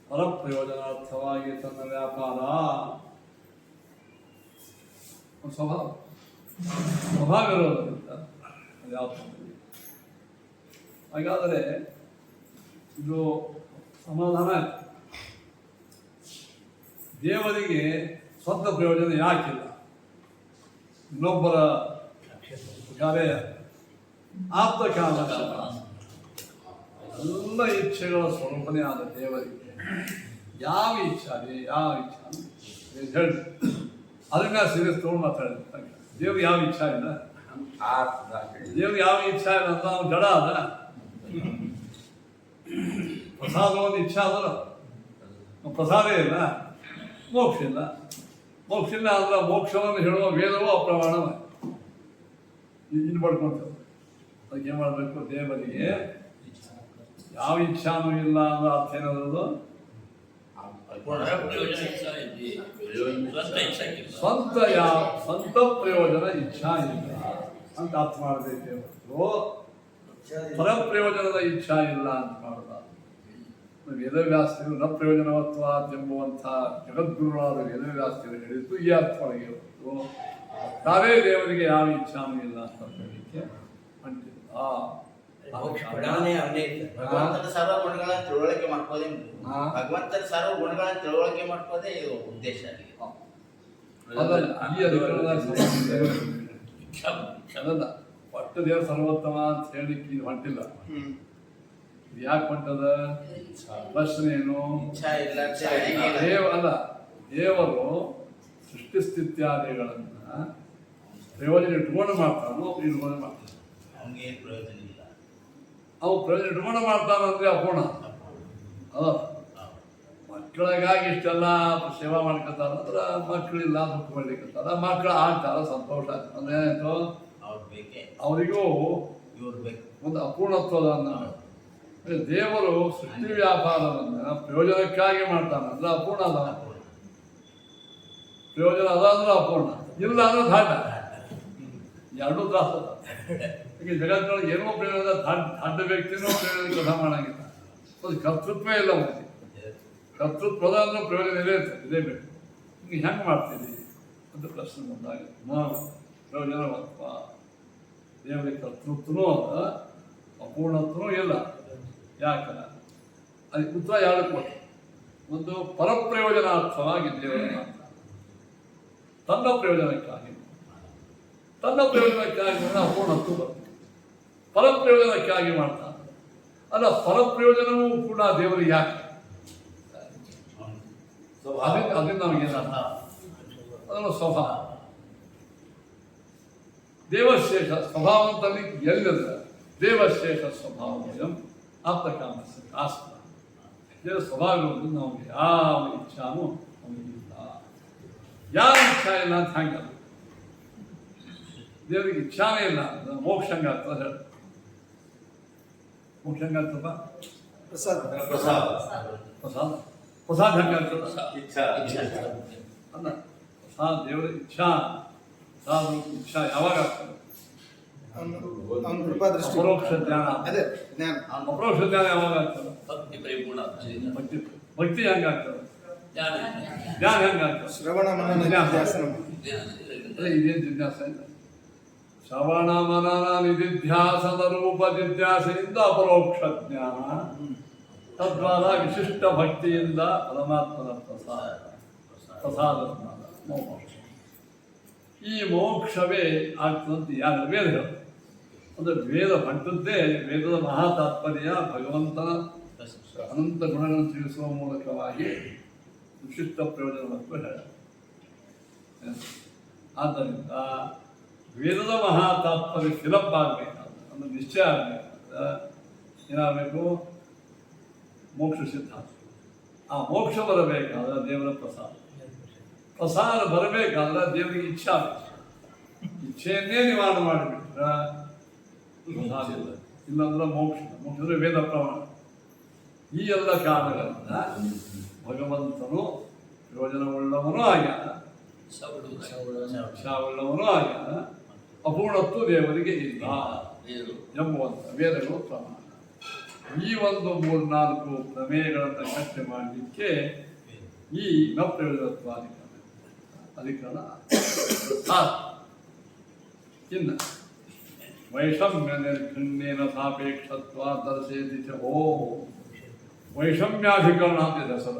ಪರಪ್ರಯೋಜನಾರ್ಥವಾಗಿ ತನ್ನ ವ್ಯಾಪಾರ ಸ್ವಭಾವ ಇರೋದ್ರಿಂದ ಅದು ಯಾವ. ಹಾಗಾದರೆ ಇದು ಸಮಾಧಾನ. ದೇವರಿಗೆ ಸ್ವಂತ ಪ್ರಯೋಜನ ಯಾಕಿಲ್ಲ? ಇನ್ನೊಬ್ಬರ ಕಾರ್ಯ ಆಪ್ತ ಕಾಲ ಎಲ್ಲ ಇಚ್ಛೆಗಳ ಸ್ವರೂಪನೇ ಆದ ದೇವರಿಗೆ ಯಾವ ಇಚ್ಛೆ ಹೇಳಿ ಅದನ್ನ ಸೀರಿಯಸ್ ತೊಗೊಂಡು ಮಾತಾಡಿದ ದೇವ್ರಿಗೆ ಯಾವ ಇಚ್ಛಾ ಇಲ್ಲ, ಆ ದೇವ್ರಿಗೆ ಯಾವ ಇಚ್ಛಾ ಇಲ್ಲ ಅಂತ ಅವ್ನು ಜಡ ಅದ. ಪ್ರಸಾದ ಒಂದು ಇಚ್ಛಾ ಅದಲ್ಲ, ಪ್ರಸಾದ ಇಲ್ಲ, ಮೋಕ್ಷ ಇಲ್ಲ. ಮೋಕ್ಷ ಇಲ್ಲ ಅಂದ್ರೆ ಮೋಕ್ಷವನ್ನು ಹೇಳುವ ವೇದವೂ ಅಪ್ರಮಾಣವ. ಇದು ಪಡ್ಕೊಳ್ತೇವೆ. ಅದಕ್ಕೆ ಏನು ಮಾಡಬೇಕು, ದೇವರಿಗೆ ಯಾವ ಇಚ್ಛಾನೂ ಇಲ್ಲ ಅನ್ನೋ ಅರ್ಥ ಏನದು, ಸ್ವಂತ ಪ್ರಯೋಜನ ಇಚ್ಛಾ ಇಲ್ಲ ಅಂತ ಅರ್ಥ ಮಾಡಬೇಕು. ಪರ ಪ್ರಯೋಜನದ ಇಚ್ಛಾ ಇಲ್ಲ ಅಂತ ಮಾಡದ. ವೇದವ್ಯಾಸರು ನ ಪ್ರಯೋಜನವತ್ವ ಎಂಬುವಂಥ ಜಗದ್ಗುರುಗಳಾದ ವೇದವ್ಯಾಸರು ಹೇಳಿದ್ದು ಈ ಅರ್ಥವಾಗಿ ಹೊರತು ತಾವೇ ದೇವರಿಗೆ ಯಾವ ಇಚ್ಛಾನೂ ಇಲ್ಲ ಅಂತ ಹೇಳಲಿಕ್ಕೆ ಅಂಟಿಲ್ಲ. ಭಗವಂತನ ಸರ್ವ ಗುಣಗಳನ್ನ ತಿಳುವಳಿಕೆ ಮಾಡ್ಕೋದೇ, ಭಗವಂತನ ಸರ್ವ ಗುಣಗಳನ್ನ ತಿಳುವಳಿಕೆ ಮಾಡ್ಕೋದೇ ಉದ್ದೇಶ ಆಗಿದೆ. ಅದಲ್ಲ ಈ ಅಧಿಕಾರದ ಅದಲ್ಲ ಒಟ್ಟು ದೇವ ಸರ್ವೋತ್ತಮ ಅಂತ ಹೇಳಲಿಕ್ಕೆ ಇದು ಹೊಂಟಿಲ್ಲ. ಯಾಕೆ ಹೊಂಟದ ಪ್ರಶ್ನೆ ಏನು? ಅಲ್ಲ, ದೇವರು ಸೃಷ್ಟಿ ಸ್ಥಿತ್ಯಾದಿಗಳನ್ನ ಪ್ರಯೋಜನ ಇಟ್ಕೊಂಡು ಮಾಡ್ತಾನೋ ಇಟ್ಕೊಂಡು ಮಾಡ್ತಾನೆ. ಅವನಿಗೆ ಪ್ರಯೋಜನ ಇಲ್ಲ. ಅವು ಪ್ರಯೋಜನ ಇಟ್ಕೊಂಡು ಮಾಡ್ತಾನಂದ್ರೆ ಅಪೂರ್ಣ ಅದ. ಮಕ್ಕಳಿಗಾಗಿ ಇಷ್ಟೆಲ್ಲ ಸೇವಾ ಮಾಡ್ಕೊತಾರ ಅಂದ್ರೆ ಮಕ್ಕಳಿಲ್ಲ ದುಃಖ ಮಾಡ್ಲಿಕ್ಕತ್ತಾರ, ಮಕ್ಕಳು ಆಗ್ತಾರ ಸಂತೋಷ. ಅಂದ್ರೆ ಏನಾಯ್ತು, ಅವರಿಗೂ ಒಂದು ಅಪೂರ್ಣತ್ವದ ದೇವರು ಸೃಷ್ಟಿ ವ್ಯಾಪಾರವನ್ನ ಪ್ರಯೋಜನಕ್ಕಾಗಿ ಮಾಡ್ತಾನೆ ಅಂದ್ರೆ ಅಪೂರ್ಣ ಅದ. ಪ್ರಯೋಜನ ಅದ ಅಂದ್ರೆ ಅಪೂರ್ಣ, ಇಲ್ಲ ಅಂದ್ರೆ ದಾಟ. ಎರಡೂ ತ್ರಾಸ ಅದ. ಈಗ ಜಗತ್ತಿನೊಳಗೆ ಏನೋ ಪ್ರಯೋಜನ ದಡ್ಡ ವ್ಯಕ್ತಿನೂ ಪ್ರಯೋಜನ ಕೆಲಸ ಮಾಡಂಗಿಲ್ಲ. ಅದು ಕರ್ತೃತ್ವ ಇಲ್ಲ. ಮತ್ತೆ ಕರ್ತೃತ್ವದ ಅಂದ್ರೆ ಪ್ರಯೋಜನ ಇದೇ ಬೇಕು. ಹಿಂಗೆ ಹೆಂಗೆ ಮಾಡ್ತೀವಿ ಅಂತ ಪ್ರಶ್ನೆ ಬಂದಾಗ ಪ್ರಯೋಜನವತ್ವ ದೇವರಿಗೆ ಕರ್ತೃತ್ವನೂ ಅದ, ಅಪೂರ್ಣತ್ವನೂ ಇಲ್ಲ. ಯಾಕಂದ್ರೆ ಅದಕ್ಕೆ ಉತ್ತರ ಎರಡು ಕೊಟ್ಟು. ಒಂದು ಪರಪ್ರಯೋಜನಾರ್ಥವಾಗಿ ದೇವರನ್ನ ತನ್ನ ಪ್ರಯೋಜನಕ್ಕಾಗಿ ಅಪೂರ್ಣತ್ವ ಬರ್ತದೆ. ಪರಪ್ರಯೋಜನಕ್ಕಾಗಿ ಮಾಡ್ತಾನೆ. ಅಲ್ಲ, ಪರಪ್ರಯೋಜನವೂ ಕೂಡ ದೇವರಿಗೆ ಯಾಕೆ ಅದರಿಂದ ನಮಗೇನ ಅದನ್ನು ಸ್ವಭಾವ ದೇವಶೇಷ ಸ್ವಭಾವ ಅಂತಲ್ಲಿ ಎಲ್ಲಿದೆ. ದೇವಶೇಷ ಸ್ವಭಾವ ಆಪ್ತಕಾಮಸ್ಯ ಆಸ್ತ. ದೇವರ ಸ್ವಭಾವ ನಮಗೆ ಯಾವ ಇಚ್ಛಾನೂ ನಮಗಿಲ್ಲ. ಯಾವ ಇಚ್ಛಾ ಇಲ್ಲ ಅಂತ ಹಂಗ ದೇವರಿಗೆ ಇಚ್ಛಾನೇ ಇಲ್ಲ ಅಂದ್ರೆ ಮೋಕ್ಷ ಹಂಗಾಗ್ತದೆ ಹೇಳಿ. ಮೋಕ್ಷ ಹಂಗಾಗ್ತದ ಪ್ರಸಾದ ಪ್ರಸಾದ ಪ್ರಸಾದ ಪ್ರಸಾದ ಹಂಗಾಗ್ತದ ಅಲ್ಲ. ಪ್ರಸಾದ ದೇವರ ಇಚ್ಛಾ. ಪ್ರಸಾದ ಇಚ್ಛಾ ಯಾವಾಗ ಆಗ್ತದೆ? ಅಪರೋಕ್ಷ ಜ್ಞಾನ. ಅದೇ ಜ್ಞಾನ. ಅಪರೋಕ್ಷ ಜ್ಞಾನ ಯಾವಾಗ ಆಗ್ತದೆ? ಭಕ್ತಿ ಹೆಂಗಾಗ್ತದೆ? ಜ್ಞಾನ ಹೆಂಗಾಗ್ತದೆ? ಶ್ರವಣ ಮನನ ನಿಧ್ಯಾಸನ. ಇದೇನು ಜಿಜ್ಞಾಸ ಇಲ್ಲ. ಶ್ರವಣ ಮನನ ನಿಧಿಧ್ಯಾಸದ ರೂಪ ಜಿಜ್ಞಾಸೆಯಿಂದ ಅಪರೋಕ್ಷ ಜ್ಞಾನ, ತದ್ವಾರ ವಿಶಿಷ್ಟ ಭಕ್ತಿಯಿಂದ ಪರಮಾತ್ಮನ ಪ್ರಸಾದ ಮೋಕ್ಷ. ಈ ಮೋಕ್ಷವೇ ಆಗ್ತದಂತ ಯಾರು ವೇದ ಹೇಳೋದು. ಅಂದರೆ ವೇದ ಹೊಂಟದ್ದೇ ವೇದದ ಮಹಾ ತಾತ್ಪರ್ಯ ಭಗವಂತನ ಅನಂತ ಗುಣಗಳನ್ನು ತಿಳಿಸುವ ಮೂಲಕವಾಗಿ ವಿಶಿಷ್ಟ ಪ್ರಯೋಜನವನ್ನು ಹೇಳ. ಆದ್ದರಿಂದ ವೇದದ ಮಹಾ ತಾತ್ಪರ್ಯ ಫಿಲಪ್ ಆಗಬೇಕಾದ್ರೆ, ಅಂದ್ರೆ ನಿಶ್ಚಯ ಆಗಬೇಕಾದ್ರೆ ಏನಾಗಬೇಕು? ಮೋಕ್ಷ ಸಿದ್ಧಾಂತ. ಆ ಮೋಕ್ಷ ಬರಬೇಕಾದ್ರೆ ದೇವರ ಪ್ರಸಾದ. ಪ್ರಸಾದ ಬರಬೇಕಾದ್ರೆ ದೇವರಿಗೆ ಇಚ್ಛಾ ಬೇಕು. ಇಚ್ಛೆಯನ್ನೇ ನಿವಾರಣೆ ಮಾಡಿಬಿಟ್ರೆ ಪ್ರಸಾದ ಇಲ್ಲ. ಇಲ್ಲಾಂದ್ರೆ ಮೋಕ್ಷ. ಮೋಕ್ಷ ವೇದ ಪ್ರಮಾಣ. ಈ ಎಲ್ಲ ಕಾರಣಗಳಿಂದ ಭಗವಂತನು ಪ್ರಯೋಜನವುಳ್ಳವನೂ ಆಗ್ಯಾನ, ಇಚ್ಛಾವುಳ್ಳವನೂ ಆಗ್ಯಾನ, ಅಪೂರ್ಣತ್ವ ದೇವರಿಗೆ ಇಲ್ಲ ಎಂಬುವಂಥ ವೇದಗಳು ಪ್ರಮಾಣ. ಈ ಒಂದು 3-4 ಪ್ರಮೇಯಗಳನ್ನು ಕಟ್ಟೆ ಮಾಡಲಿಕ್ಕೆ ಈ ನ ಪ್ರಯೋಜನತ್ವ ಅಧಿಕರಣ. ಇನ್ನು ವೈಷಮ್ಯ ನಿರ್ಘಣ್ಯೇನ ಸಾಪೇಕ್ಷತ್ವ ದರ್ಶಯತಿ ಚ. ವೈಷಮ್ಯಾಧಿಕರಣ ಅಂತ ಇದೆ ಸರ.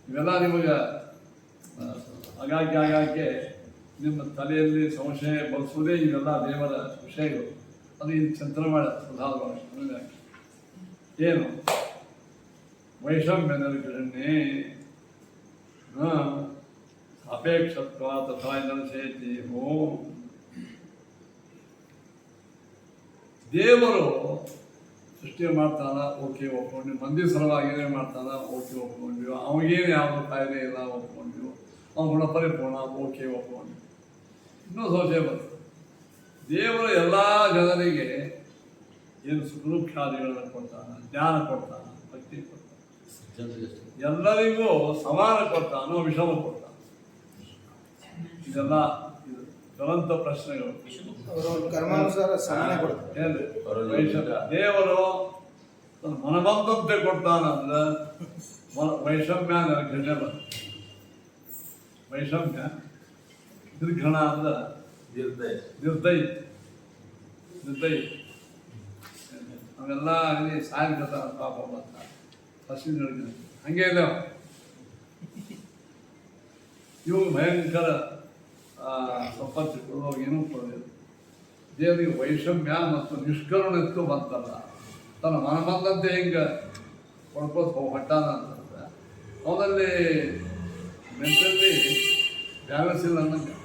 ಇವೆಲ್ಲ ನಿಮಗೆ ಆಗಾಗ್ಗೆ ನಿಮ್ಮ ತಲೆಯಲ್ಲಿ ಸಂಶಯ ಬರೆಸುವುದೇ ಇವೆಲ್ಲ ದೇವರ ವಿಷಯಗಳು. ಅದು ಇಲ್ಲಿ ಚಿಂತನೆ ಮಾಡ ಸುಧಾರ ಏನು ವೈಷಮ್ಯ ನಿರ್ಘಣ್ಯೇ ಅಪೇಕ್ಷತ್ವ ತಥಾ ಸೇತಿ ಓಂ. ದೇವರು ಸೃಷ್ಟಿ ಮಾಡ್ತಾನ, ಓಕೆ ಒಪ್ಕೊಂಡ್ವಿ. ಮಂದಿ ಸಲುವಾಗಿನೇ ಮಾಡ್ತಾನ, ಓಕೆ ಒಪ್ಕೊಂಡ್ವಿ. ಅವನಿಗೇನು ಯಾವುದು ಕಾಯಿಲೆ ಇಲ್ಲ, ಒಪ್ಕೊಂಡ್ವಿ. ಅವನ ಗುಣ ಪರಿಪೂರ್ಣ, ಓಕೆ ಒಪ್ಕೊಂಡ್ವಿ. ಇನ್ನೂ ಸಂಶಯ ಬರ್ತದೆ. ದೇವರು ಎಲ್ಲ ಜನರಿಗೆ ಏನು ಸುಖಾದಿಗಳನ್ನು ಕೊಡ್ತಾನ, ಜ್ಞಾನ ಕೊಡ್ತಾನ, ಭಕ್ತಿ ಕೊಡ್ತಾನ, ಎಲ್ಲರಿಗೂ ಸಮಾನ ಕೊಡ್ತಾನೋ ವಿಷಮ ಕೊಡ್ತಾನ. ಇದೆಲ್ಲ ಇದು ಜ್ವಲಂತ ಪ್ರಶ್ನೆಗಳು. ಅವರ ಕರ್ಮಾನುಸಾರ ಸಮಾನ ಕೊಡ್ತಾರೆ. ಏನ್ರಿ ವೈಷಮ್ಯ ದೇವರು ಮನಬಂದಂತೆ ಕೊಡ್ತಾನಂದ್ರೆ ವೈಷಮ್ಯ ನಿರ್ಘಣ್ಯ ಬರ್ತದೆ. ವೈಷಮ್ಯ ನಿರ್ಘಣ ಅಂದ್ರೆ ನಿರ್ದಯ ಅವೆಲ್ಲ ಅಲ್ಲಿ ಸಾಯಂಕಾಲ ಪಾಪ ಬಂತ ಹಸಿ ನಡ್ಗೆ ಹಂಗೆ ಇಲ್ಲ. ಇವು ಭಯಂಕರ ಸಂಪತ್ತಿ ಕೊಡುವಾಗ ಏನೂ ಕೊಡೋದಿಲ್ಲ. ದೇವರಿಗೆ ವೈಷಮ್ಯ ಮತ್ತು ನಿಷ್ಕರುಣಿತ್ತು ಬಂತಲ್ಲ, ತನ್ನ ಮನ ಬಂದಂತೆ ಹಿಂಗೆ ಕೊಡ್ಕೋತ ಹೊಟ್ಟಾನ ಅಂತಂದ್ರೆ ಅವನಲ್ಲಿ ಮೆಂಟಲಿ ಬ್ಯಾಲೆನ್ಸ್ ಇಲ್ಲ ಅನ್ನಂಗೆ.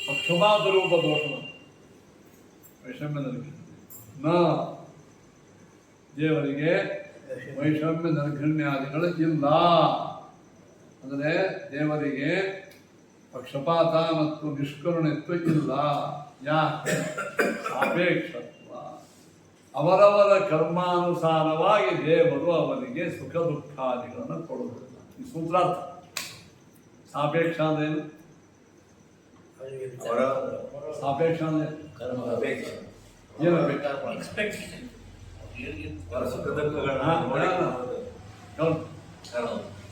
ಪಕ್ಷಪಾತ ರೂಪ ದೋಷ ವೈಷಮ್ಯದಲ್ಲಿ ದೇವರಿಗೆ ವೈಷಮ್ಯ ನಿರ್ಘಣ್ಯಾದಿಗಳು ಇಲ್ಲ. ಅಂದರೆ ದೇವರಿಗೆ ಪಕ್ಷಪಾತ ಮತ್ತು ನಿಷ್ಕರುಣಿತ್ವ ಇಲ್ಲ. ಯಾಕೆ? ಸಾಪೇಕ್ಷತ್ವ. ಅವರವರ ಕರ್ಮಾನುಸಾರವಾಗಿ ದೇವರು ಅವರಿಗೆ ಸುಖ ದುಃಖಾದಿಗಳನ್ನು ಕೊಡುವುದಿಲ್ಲ. ಈ ಸೂತ್ರಾರ್ಥ. ಸಾಪೇಕ್ಷ ಅಂದ್ರೇನು? ಸಾಪೇಕ್ಷ ಅಂದ್ರೆ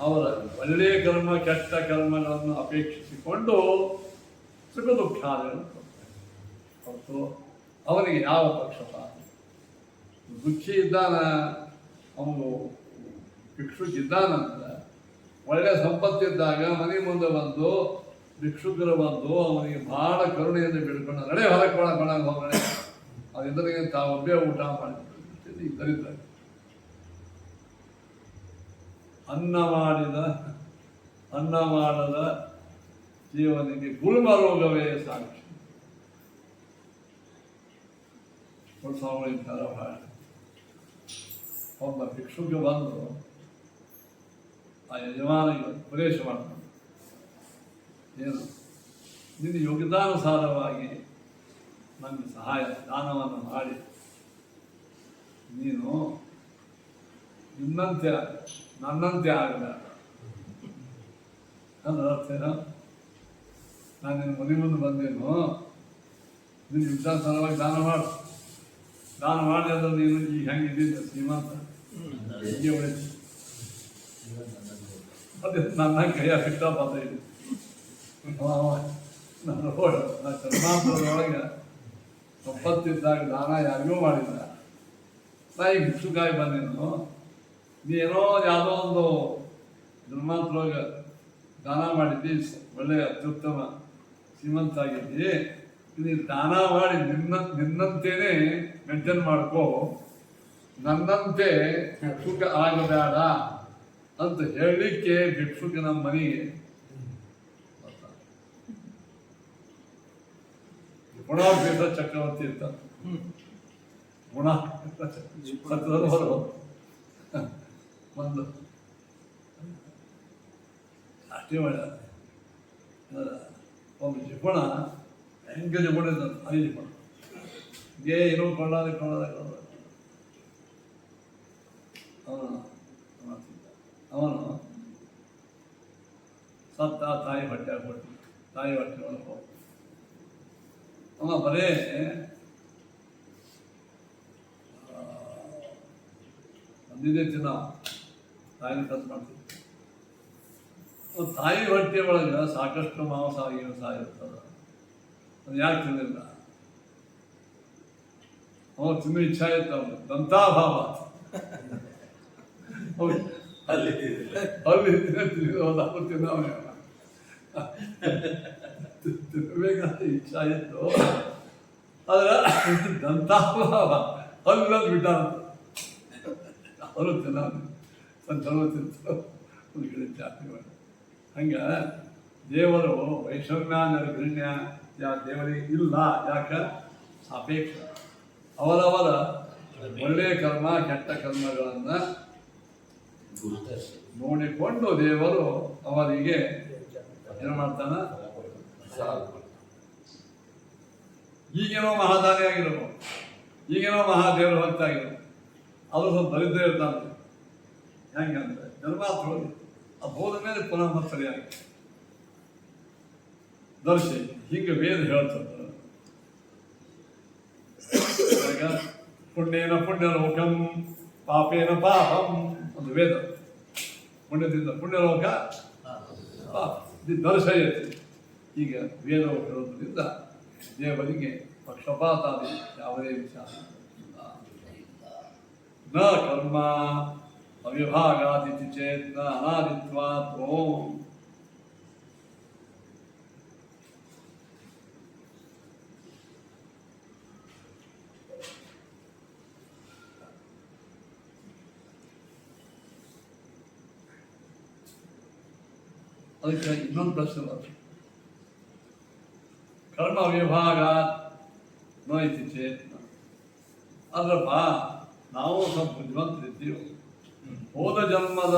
ಅವರ ಒಳ್ಳೆಯ ಕರ್ಮ ಕೆಟ್ಟ ಕರ್ಮಗಳನ್ನು ಅಪೇಕ್ಷಿಸಿಕೊಂಡು ಸುಖ ದುಃಖಾದಿಗಳನ್ನು ಹೊರತು ಅವನಿಗೆ ಯಾವ ಪಕ್ಷಪಾತ. ದುಃಖಿ ಇದ್ದಾನ, ಅವನು ಭಿಕ್ಷುಕಿದ್ದಾನಂತ ಒಳ್ಳೆಯ ಸಂಪತ್ತಿದ್ದಾಗ ಮನೆ ಮುಂದೆ ಬಂದು ಭಿಕ್ಷುಕರು ಬಂದು ಅವನಿಗೆ ಬಹಳ ಕರುಣೆಯನ್ನು ಬಿಡ್ಕೊಂಡು ನಡೆ ಹೊರಗೆ ಒಳಗೆ ಹೋಗಣೆ ಅದೆಲ್ಲರಿಗೆ ತಾವೊಬ್ಬೇ ಊಟ ಮಾಡಿ ದರಿದ್ರ. ಅನ್ನ ಮಾಡದ ಜೀವನಿಗೆ ಗುಲ್ಮ ರೋಗವೇ ಸಾಕ್ಷಿ. ಒಬ್ಬ ಭಿಕ್ಷುಕ ಬಂದು ಆ ಯಜಮಾನಿಗೆ ಉಪದೇಶ ಮಾಡ್ತಾನೆ. ಏನು? ನಿನ್ನ ಯೋಗ್ಯತಾನುಸಾರವಾಗಿ ನನಗೆ ಸಹಾಯ ದಾನವನ್ನು ಮಾಡಿ ನೀನು ನಿನ್ನಂತೆ ನನ್ನಂತೆ ಆಗಬೇಡ ಅಂದ್ರೆ ಅರ್ಥ ಏನೋ? ನಾನು ನಿನ್ನ ಮನೆ ಮುಂದೆ ಬಂದೇನು, ನಿನ್ನ ಯೋಗ್ಯತಾನುಸಾರವಾಗಿ ದಾನ ಮಾಡಿ ಅಂದ್ರೆ ನೀನು ಈಗ ಹೆಂಗಿದ್ದೀನಿ ಶ್ರೀಮಂತ ಹೀಗೆ ಉಳಿತು. ಅದೇ ನನ್ನ ಕೈಯಾಗ ಇಷ್ಟಪಡ್ತ ಇದೆ. ನನ್ನ ಕರ್ಮಾಂತರದೊಳಗೆ ಸಂಪತ್ತಿದ್ದಾಗ ದಾನ ಯಾರಿಗೂ ಮಾಡಿಲ್ಲ. ನಾ ಈಗ ಭಿಕ್ಷುಕಾಯಿ ಬಂದೇನು, ನೀನೋ ಯಾವುದೋ ಒಂದು ಧರ್ಮಾಂತರೊಳಗೆ ದಾನ ಮಾಡಿದ್ದಿ, ಒಳ್ಳೆಯ ಅತ್ಯುತ್ತಮ ಶ್ರೀಮಂತ ಆಗಿದ್ದಿ. ನೀನು ದಾನ ಮಾಡಿ ನಿನ್ನಂತೇನೆ ಮೇಂಟೈನ್ ಮಾಡ್ಕೋ, ನನ್ನಂತೆ ಭಿಕ್ಷುಕ ಆಗಬೇಡ ಅಂತ ಹೇಳಲಿಕ್ಕೆ ಭಿಕ್ಷುಕನ ಮನೆಗೆ ಗುಣಾಪೀಠ ಚಕ್ರವರ್ತಿ ಇರ್ತ. ಗುಣ ಒಂದು ಅಷ್ಟೇ ಒಳ್ಳೆ ಒಬ್ಬ ಜಿಪುಣ ಹೆಂಗೆ ಜಿಪುಣ ಇದ್ದ ಐದು ಜಿಪುಣ ಏನೋ ಕೊಳ್ಳಾದೆ ಅವನು ಸತ್ತ ತಾಯಿ ಹೊಟ್ಟೆ ಹಾಕ್ಬಿಟ್ಟು ತಾಯಿ ಹೊಟ್ಟೆ ಒಳಗೆ ಹೋಗ ಅವ ಬರೇ ಒಂದಿದೆ ದಿನ ತಾಯಿನ ಖರ್ಚು ಮಾಡ್ತೀವಿ. ತಾಯಿ ಹೊಟ್ಟೆ ಒಳಗೆ ಸಾಕಷ್ಟು ಮಾಂಸ ಇರ್ತದೆ. ಅದು ಯಾಕೆ ತಿನ್ನಿಲ್ಲ? ಅವ ತಿನ್ನೋ ಇಚ್ಛಾ ಇತ್ತು. ಅವನು ದಂತಾಭಾವ ಅಲ್ಲಿ ತಿನ್ನಬೇಕಂತ ಇಚ್ಛಾ ಇತ್ತು. ಆದ್ರೆ ದಂತಾಭಾವ ಅಲ್ಲೊಂದು ಬಿಟ್ಟ ಅವರು ತಿನ್ನ ಚಲೋ ತಿಂತು ಒಂದು ಕಡೆ ಜಾತಿ ಮಾಡಿ ಹಂಗೆ ದೇವರು ವೈಷಮ್ಯ ನಿರ್ಗಣ್ಯ ದೇವರಿಗೆ ಇಲ್ಲ. ಯಾಕೆ? ಸಾಪೇಕ್ಷ. ಅವರವರ ಒಳ್ಳೆಯ ಕರ್ಮ ಕೆಟ್ಟ ಕರ್ಮಗಳನ್ನು ನೋಡಿಕೊಂಡು ದೇವರು ಅವರಿಗೆ ಏನು ಮಾಡ್ತಾನ? ಈಗೇನೋ ಮಹಾದಾನಿ ಆಗಿರೋದು, ಈಗೇನೋ ಮಹಾದೇವರು ಹೊತ್ತಾಗಿರೋದು, ಅದು ಸ್ವಲ್ಪ ದರಿದ್ರ ಇರ್ತಾನೆ. ಹೆಂಗಂದ್ರೆ ಜನ್ಮಾತ್ರ ಹೋಗಿ ಅದು ಹೋದ ಮೇಲೆ ಪುನಃ ಮತ್ತೆ ಸರಿಯಾಗಿ ದರ್ಶಿ ಹೀಗೆ ವೇದ ಹೇಳ್ತದೆ. ಪುಣ್ಯೇನ ಪುಣ್ಯಲೋಕಂ ಪಾಪೇನ ಪಾಪಂ ಒಂದು ವೇದ. ಪುಣ್ಯದಿಂದ ಪುಣ್ಯಲೋಕ, ಪಾಪ ದರ್ಶಯತಿ. ಈಗ ವೇದ ಹೇಳೋದ್ರಿಂದ ದೇವರಿಗೆ ಪಕ್ಷಪಾತಾದಿ ಯಾವುದೇ ವಿಚಾರ ಇಲ್ಲ. ನ ಕರ್ಮ ಅವಿಭಾಗಾದಿತಿ ಚೇತ್ ನ ಅನಾದಿತ್ವಾತ್ ಓಂ. ಅದಕ್ಕೆ ಇನ್ನೊಂದು ಪ್ರಶ್ನೆ ಬರ್ತದೆ. ಕರ್ಮ ವಿಭಾಗ ನ ಇತಿ ಚೇತ್. ಅದ್ರಪ್ಪ ನಾವು ಸ್ವಲ್ಪ ಬುದ್ಧಿವಂತರಿದ್ದೀವಿ. ಹೋದ ಜನ್ಮದ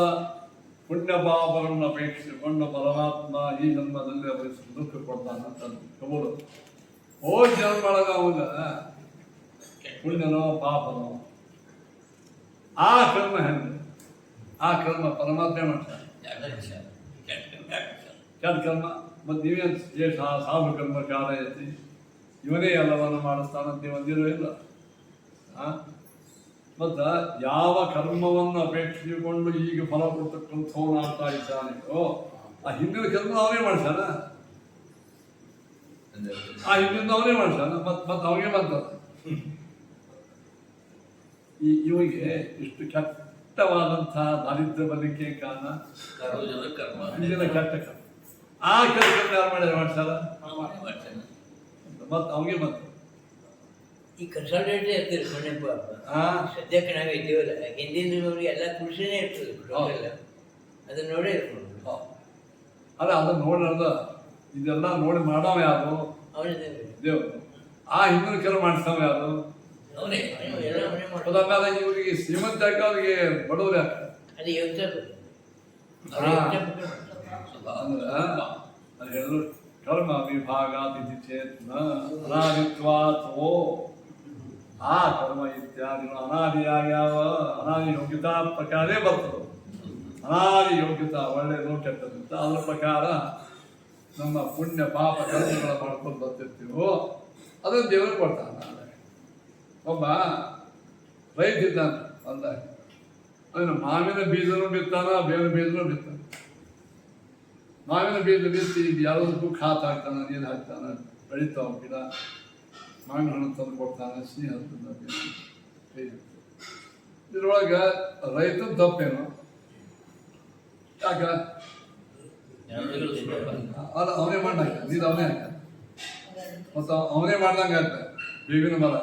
ಪುಣ್ಯ ಪಾಪಗಳನ್ನು ಅಪೇಕ್ಷಿಸಿಕೊಂಡು ಪರಮಾತ್ಮ ಈ ಜನ್ಮದಲ್ಲಿ ಅವರಿಗೆ ದುಃಖ ಕೊಡ್ತಾನೆ ಅಂತ ತಗೋದು. ಹೋದ ಜನ್ಮೊಳಗ ಅವಾಗ ಪುಣ್ಯನೋ ಪಾಪನೋ ಆ ಕರ್ಮ ಹೆಂಗೆ? ಆ ಕರ್ಮ ಪರಮಾತ್ಮ ಮಾಡ್ತಾರೆ. ಕೆಟ್ಟ ಕರ್ಮ ಮತ್ತು ನೀವೇನು ಸಾಧು ಕರ್ಮ ಕಾರಯತಿ, ಇವನೇ ಎಲ್ಲವನ್ನು ಮಾಡಿಸ್ತಾನಂತೆ ಒಂದಿರೋ ಇಲ್ಲ. ಮತ್ತು ಯಾವ ಕರ್ಮವನ್ನು ಅಪೇಕ್ಷಿಸಿಕೊಂಡು ಈಗ ಫಲ ಕೊಡ್ತಕ್ಕಂಥವನು ಆಗ್ತಾ ಇದ್ದಾನೆಯೋ ಆ ಹಿಂದಿನ ಕರ್ಮ ಅವನೇ ಮಾಡ್ತಾನ. ಆ ಹಿಂದಿನ ಅವನೇ ಮಾಡ್ತಾನ. ಮತ್ತೆ ಅವನಿಗೆ ಬಂದ ಇವರಿಗೆ ಇಷ್ಟು ಕೆಟ್ಟವಾದಂಥ ದಾರಿದ್ರ್ಯ ಬರಲಿಕ್ಕೆ ಕಾರಣ ಹಿಂದಿನ ಕೆಟ್ಟ ಕರ್ಮ. ಆ ಕೆಲಸ ಯಾರು ಮಾಡ್ತಾರ? ಮತ್ತೆ ಅವನಿಗೆ ಬಂತು. ಈ ಕನ್ಸಲ್ಟೆಂಟ್ ಇರ್ತೀರಿ ಮನೆಪ್ಪ. ಸದ್ಯಕ್ಕೆ ನಾವು ಇದ್ದೀವಲ್ಲ, ಹಿಂದಿನ ಎಲ್ಲ ಕೃಷಿನೇ ಇರ್ತದೆ ಅದನ್ನ ನೋಡೇ ಇರ್ಬೋದು. ಅಲ್ಲ ಅದನ್ನ ನೋಡಲ್ಲ, ಇದೆಲ್ಲ ನೋಡಿ ಮಾಡವ ಯಾರು? ಅವನೇ ದೇವರು. ಆ ಹಿಂದಿನ ಕೆಲವು ಮಾಡಿಸ್ತಾವ ಯಾರು? ಅವನೇ ಎಲ್ಲ ಮನೆ ಮಾಡೋದು. ಅದಾದ್ಮೇಲೆ ಇವರಿಗೆ ಶ್ರೀಮಂತ ಯಾಕೆ ಅವ್ರಿಗೆ ಬಡವ್ರು ಯಾಕೆ? ಅದು ಯೋಚನೆ ಅಂದ್ರೆ ಹೇಳಿದ್ರು ಕರ್ಮ ವಿಭಾಗ ತಿಥಿ ಚೇತ್ನ ಅನಾದಿತ್ವಾತ್ವೋ. ಆ ಕರ್ಮ ಇತ್ಯಾದಿ ಅನಾದಿಯಾಗ್ಯಾವ. ಅನಾದಿ ಯೋಗ್ಯತಾ ಪ್ರಕಾರೇ ಬರ್ತದೆ. ಅನಾದಿ ಯೋಗ್ಯತಾ ಒಳ್ಳೆಯದು ಕೆಟ್ಟದಂತ ಅದರ ಪ್ರಕಾರ ನಮ್ಮ ಪುಣ್ಯ ಪಾಪ ಕರ್ಮಗಳ ಮಾಡ್ಕೊಂಡು ಬರ್ತಿರ್ತೀವೋ ಅದನ್ನು ದೇವರು ಕೊಡ್ತಾನೆ. ಒಬ್ಬ ರೈತ ಇದ್ದಾನೆ ಅಂದಾಗ ಅವನು ಮಾವಿನ ಬೀಜನೂ ಬಿತ್ತಾನ, ಬೇವಿನ ಬೀಜನೂ ಬಿತ್ತಾನ. ಮಾವಿನ ಬೀಜ ಬಿತ್ತಿ ಯಾವುದಕ್ಕೂ ಖಾತ್ ಹಾಕ್ತಾನೆ, ನೀರು ಹಾಕ್ತಾನೆ, ಬೆಳಿತಾವ ಗಿಡ. ಮಾವಿನ ಹಣ್ಣು ತಂದು ಕೊಡ್ತಾನೆ, ಸಿಹಿ ಹಣ್ಣು. ಇದ್ರೊಳಗೆ ರೈತನ ತಪ್ಪೇನು? ಯಾಕ? ಅಲ್ಲ ಅವನೇ ಮಾಡ್ದಂಗ, ನೀರು ಅವನೇ ಹಾಕ. ಮತ್ತು ಅವನೇ ಮಾಡ್ದಂಗೆ ಆಗ್ತದೆ. ಬೇವಿನ ಮರ,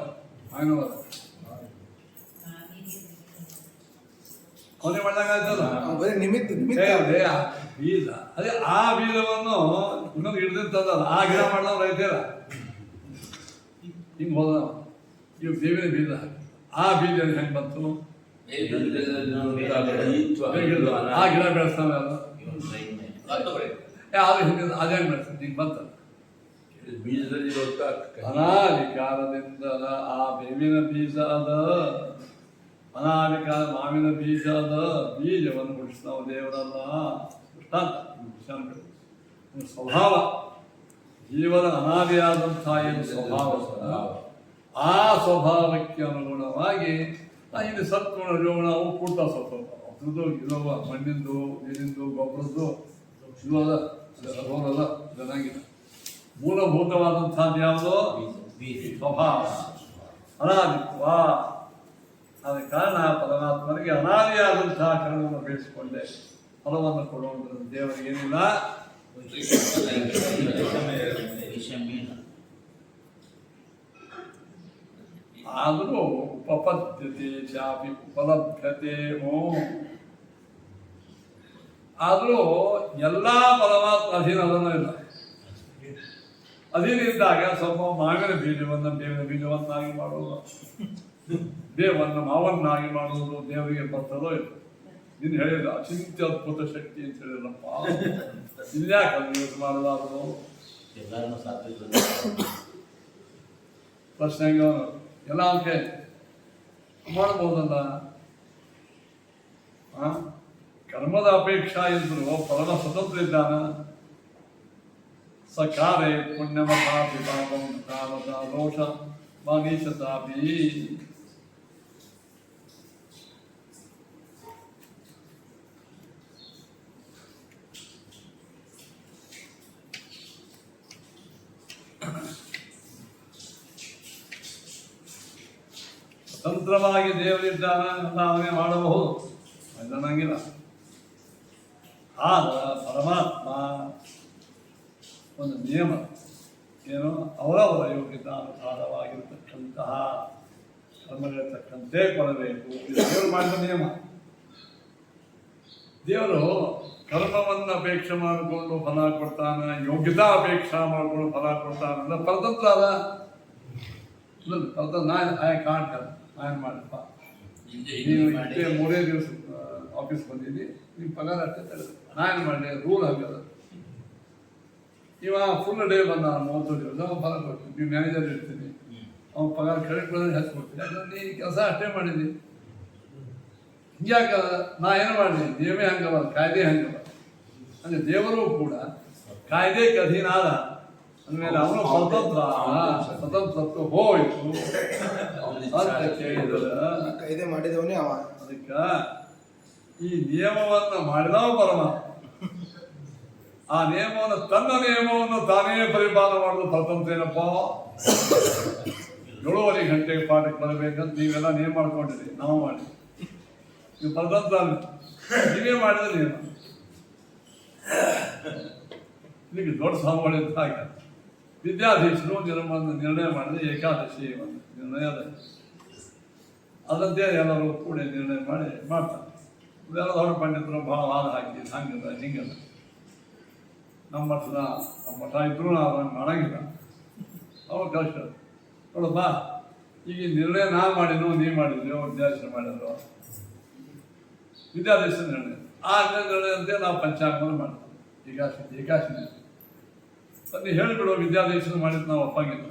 ಮಾವಿನ ಮರ ಅವನೇ ಮಾಡ್ದಂಗೆ ಆಗ್ತದ. ನಿಮಿತ್ತ ಬೀಜ ಅದೇ ಆ ಬೀಜವನ್ನು ಇನ್ನೊಂದು ಹಿಡ್ದಿರ್ತದಲ್ಲ, ಆ ಗಿಡ ಮಾಡ್ದವ್ ರೈತರ ಹಿಂಗೆ ಹೋದ. ಇವು ಬೇವಿನ ಬೀಜ, ಆ ಬೀಜ ಹೆಂಗೆ ಬಂತು? ಆ ಗಿಡ ಬೆಳೆಸ್ತಾವ ಯಾರು? ಯಾವುದು ಹಿಂದಿನ ಅದೇ ಹೆಂಗೆ ಬೆಳೆಸ್ತಾನೆ? ಹಿಂಗೆ ಬಂತ ಬೀಜದಲ್ಲಿ ಅನಾದಿ ಕಾಲದಿಂದ ಆ ಬೇವಿನ ಬೀಜ ಅದ. ಅನಾದಿ ಕಾಲ ಮಾವಿನ ಬೀಜ ಅದ. ಬೀಜವನ್ನು ಬಿಡಿಸ್ತಾವ ದೇವರಲ್ಲ. ಸ್ವಭಾವ ಜೀವನ ಅನಾದಿಯಾದಂಥ ಏನು ಸ್ವಭಾವ, ಆ ಸ್ವಭಾವಕ್ಕೆ ಅನುಗುಣವಾಗಿ ಇಲ್ಲಿ ಸತ್ಗುಣ ರಜೋಗುಣ ಅವು ಕೂಟ ಸ್ವಲ್ಪ ಅದ್ರದ್ದು ಇರುವ ಮಣ್ಣಿಂದು, ನೀರಿಂದು, ಗೊಬ್ಬರದ್ದು ಇರೋದ ರೋಗಲ್ಲ ಚೆನ್ನಾಗಿದೆ. ಮೂಲಭೂತವಾದಂಥದ್ದು ಯಾವುದೋ ಸ್ವಭಾವ ಅನಾದಿತ್ವ. ಆದ ಕಾರಣ ಪರಮಾತ್ಮನಿಗೆ ಅನಾದಿಯಾದಂತಹ ಕರ್ಮವನ್ನು ಬೇಯಿಸಿಕೊಂಡೆ ಫಲವನ್ನು ಕೊಡುವಂಥದ್ದು ದೇವರಿಗೆ ಏನಿಲ್ಲ. ಆದರೂ ಉಪಪದ್ಯತೆ ಚಾಪಿ ಉಪಲಭ್ಯತೆ ಆದರೂ ಎಲ್ಲ ಪರಮಾತ್ಮ ಅಧೀನ ಅದನ್ನು ಇಲ್ಲ. ಅಧೀನ ಇದ್ದಾಗ ಸ್ವಲ್ಪ ಮಾವಿನ ಬೀಜವನ್ನು ಬೇವಿನ ಬೀಜವನ್ನಾಗಿ ಮಾಡುವುದು, ದೇವವನ್ನು ಮಾವನ್ನಾಗಿ ಮಾಡುವುದು ದೇವರಿಗೆ ಬರ್ತದೋ ಇಲ್ಲ. ನೀನು ಹೇಳಿದ ಅಚಿಂತ್ಯ ಅದ್ಭುತ ಶಕ್ತಿ ಅಂತ ಹೇಳಿದ್ರಪ್ಪ, ಇಲ್ಯಾಕೆ ಅದು ಯೂಸ್ ಮಾಡಬಾರದು? ಎಲ್ಲರನ್ನೂ ಸಾತ್ವಿಕ ಪ್ರಶ್ನೆ ಎಲ್ಲ ಅಂಕೆ ಮಾಡ್ಬೋದಲ್ಲ. ಕರ್ಮದ ಅಪೇಕ್ಷಾ ಇದ್ರು ಪರಮ ಸ್ವತಂತ್ರ ಇದ್ದಾನ. ಸಕಾರೇ ಪುಣ್ಯಮತಾಪಿ ಪಾಪಂ ಕಾಲದ ದೋಷ ಮಾನೀಶತಾಪಿ. ಸ್ವತಂತ್ರವಾಗಿ ದೇವರಿದ್ದಾನ ಎಲ್ಲ ಅವನೇ ಮಾಡಬಹುದು, ಅನ್ನಂಗಿಲ್ಲ. ಆದ ಪರಮಾತ್ಮ ಒಂದು ನಿಯಮ ಏನು, ಅವರವರ ಯೋಗ್ಯತಾನುಸಾರವಾಗಿರತಕ್ಕಂತಹ ಕರ್ಮಗಳಿರ್ತಕ್ಕಂತೆ ಕೊಡಬೇಕು. ಇದು ದೇವರು ಮಾಡಿದ ನಿಯಮ. ದೇವರು ಕರ್ಮವನ್ನು ಅಪೇಕ್ಷೆ ಮಾಡಿಕೊಂಡು ಫಲ ಕೊಡ್ತಾನೆ, ಯೋಗ್ಯತಾ ಅಪೇಕ್ಷಾ ಮಾಡಿಕೊಂಡು ಫಲ ಕೊಡ್ತಾನೆ ಅಂದ್ರೆ ಪರತಂತ್ರ ಅದ. ಪರತಂತ್ರ ಐ ಕಾಂಟ್ ನಾನು ಮಾಡಪ್ಪ, ನೀವು ಇಷ್ಟೇ 3 ದಿವಸ ಆಫೀಸ್ ಬಂದಿದ್ದೀನಿ, ನಿಮ್ಮ ಪಗಾರ ಅಷ್ಟೇ ತಡೆದು ನಾನು ಮಾಡಲಿ, ರೂಲ್ ಆಗಲ್ಲ. ಇವ ಫುಲ್ ಡೇ ಬಂದ 30 ದಿವಸ ಅವ್ನು ಫಲ ಕೊಡ್ತೀನಿ, ನೀವು ಮ್ಯಾನೇಜರ್ ಇರ್ತೀನಿ, ಅವ್ನ ಪಗಾರ ಕ್ರೆಡಿಟ್ ಬಂದ್ರೆ ಹೆಚ್ಚು ಕೊಡ್ತೀನಿ. ಯಾಕಂದ್ರೆ ನೀ ಕೆಲಸ ಅಷ್ಟೇ ಮಾಡಿದ್ದೀನಿ. ಹಿಂಗ್ಯಾಕ ನಾ ಏನು ಮಾಡಲಿ, ನೀವೇ ಹಂಗವ, ಕಾಯ್ದೆ ಹಂಗವ. ಅಂದರೆ ದೇವರು ಕೂಡ ಕಾಯ್ದೆಗೆ ಅಧೀನ ಆದ ಅಂದಮೇಲೆ ಅವನು ಸ್ವತಂತ್ರ, ಸ್ವತಂತ್ರತ್ವ ಹೋಯಿತು ಅಂತ ಕೇಳಿದ್ರೆ ಕಾಯ್ದೆ ಮಾಡಿದವನೇ ಅವ. ಅದಕ್ಕೆ ಈ ನಿಯಮವನ್ನು ಮಾಡಿದವ ಪರಮಾತ್ಮ. ಆ ನಿಯಮವನ್ನು, ತನ್ನ ನಿಯಮವನ್ನು ತಾನೇ ಪರಿಪಾಲನೆ ಮಾಡೋದು ಸ್ವತಂತ್ರ. ಏನಪ್ಪ, 7:30 ಗಂಟೆಗೆ ಪಾಠಕ್ಕೆ ಬರಬೇಕಂತ ನೀವೆಲ್ಲ ನೇಮ ಮಾಡ್ಕೊಂಡಿರಿ, ನಾವು ಮಾಡಿ. ನೀವು ಸ್ವತಂತ್ರ ನೀವೇ ಮಾಡಿದ್ರೆ ನಿಯಮ. ಇದಕ್ಕೆ ದೊಡ್ಡ ಸ್ವಾಮಿಗಳು ಇದ್ದ ಹಾಗೆ ವಿದ್ಯಾಧೀಶರು ನಿರ್ಣಯ ಮಾಡಿದ್ರೆ ಏಕಾದಶಿ ಒಂದು ನಿರ್ಣಯದ ಅದಂತೆ ಎಲ್ಲರೂ ಕೂಡ ನಿರ್ಣಯ ಮಾಡ್ತಾರೆ. ಇದೆಲ್ಲ ದೊಡ್ಡ ಪಂಡಿತರು ಭಾಳ ವಾದ ಹಾಕಿ ಹಂಗಿಲ್ಲ ಹಿಂಗಿಲ್ಲ. ನಮ್ಮ ಮಠ ಇದ್ರೂ ನಾವು ಹಂಗೆ ಮಾಡಂಗಿಲ್ಲ. ಅವಾಗ ಕಷ್ಟ ನೋಡಪ್ಪ, ಈಗ ನಿರ್ಣಯ ನಾ ಮಾಡಿದ್ವು, ನೀವು ಮಾಡಿದ್ವಿ, ವಿದ್ಯಾಧೀಶರು ಮಾಡಿದ್ರು, ವಿದ್ಯಾಧೀಶ ನಿರ್ಣಯ. ಆ ನಿರ್ಣಯ ಅಂತೆ ನಾವು ಪಂಚಾಂಗವನ್ನು ಮಾಡ್ತೀವಿ. ಏಕಾಶಿ ನೀವು ಹೇಳಿಬಿಡು, ವಿದ್ಯಾಧೀಶರು ಮಾಡಿದ್ದು ನಾವು ಒಪ್ಪಂಗಿಲ್ಲ.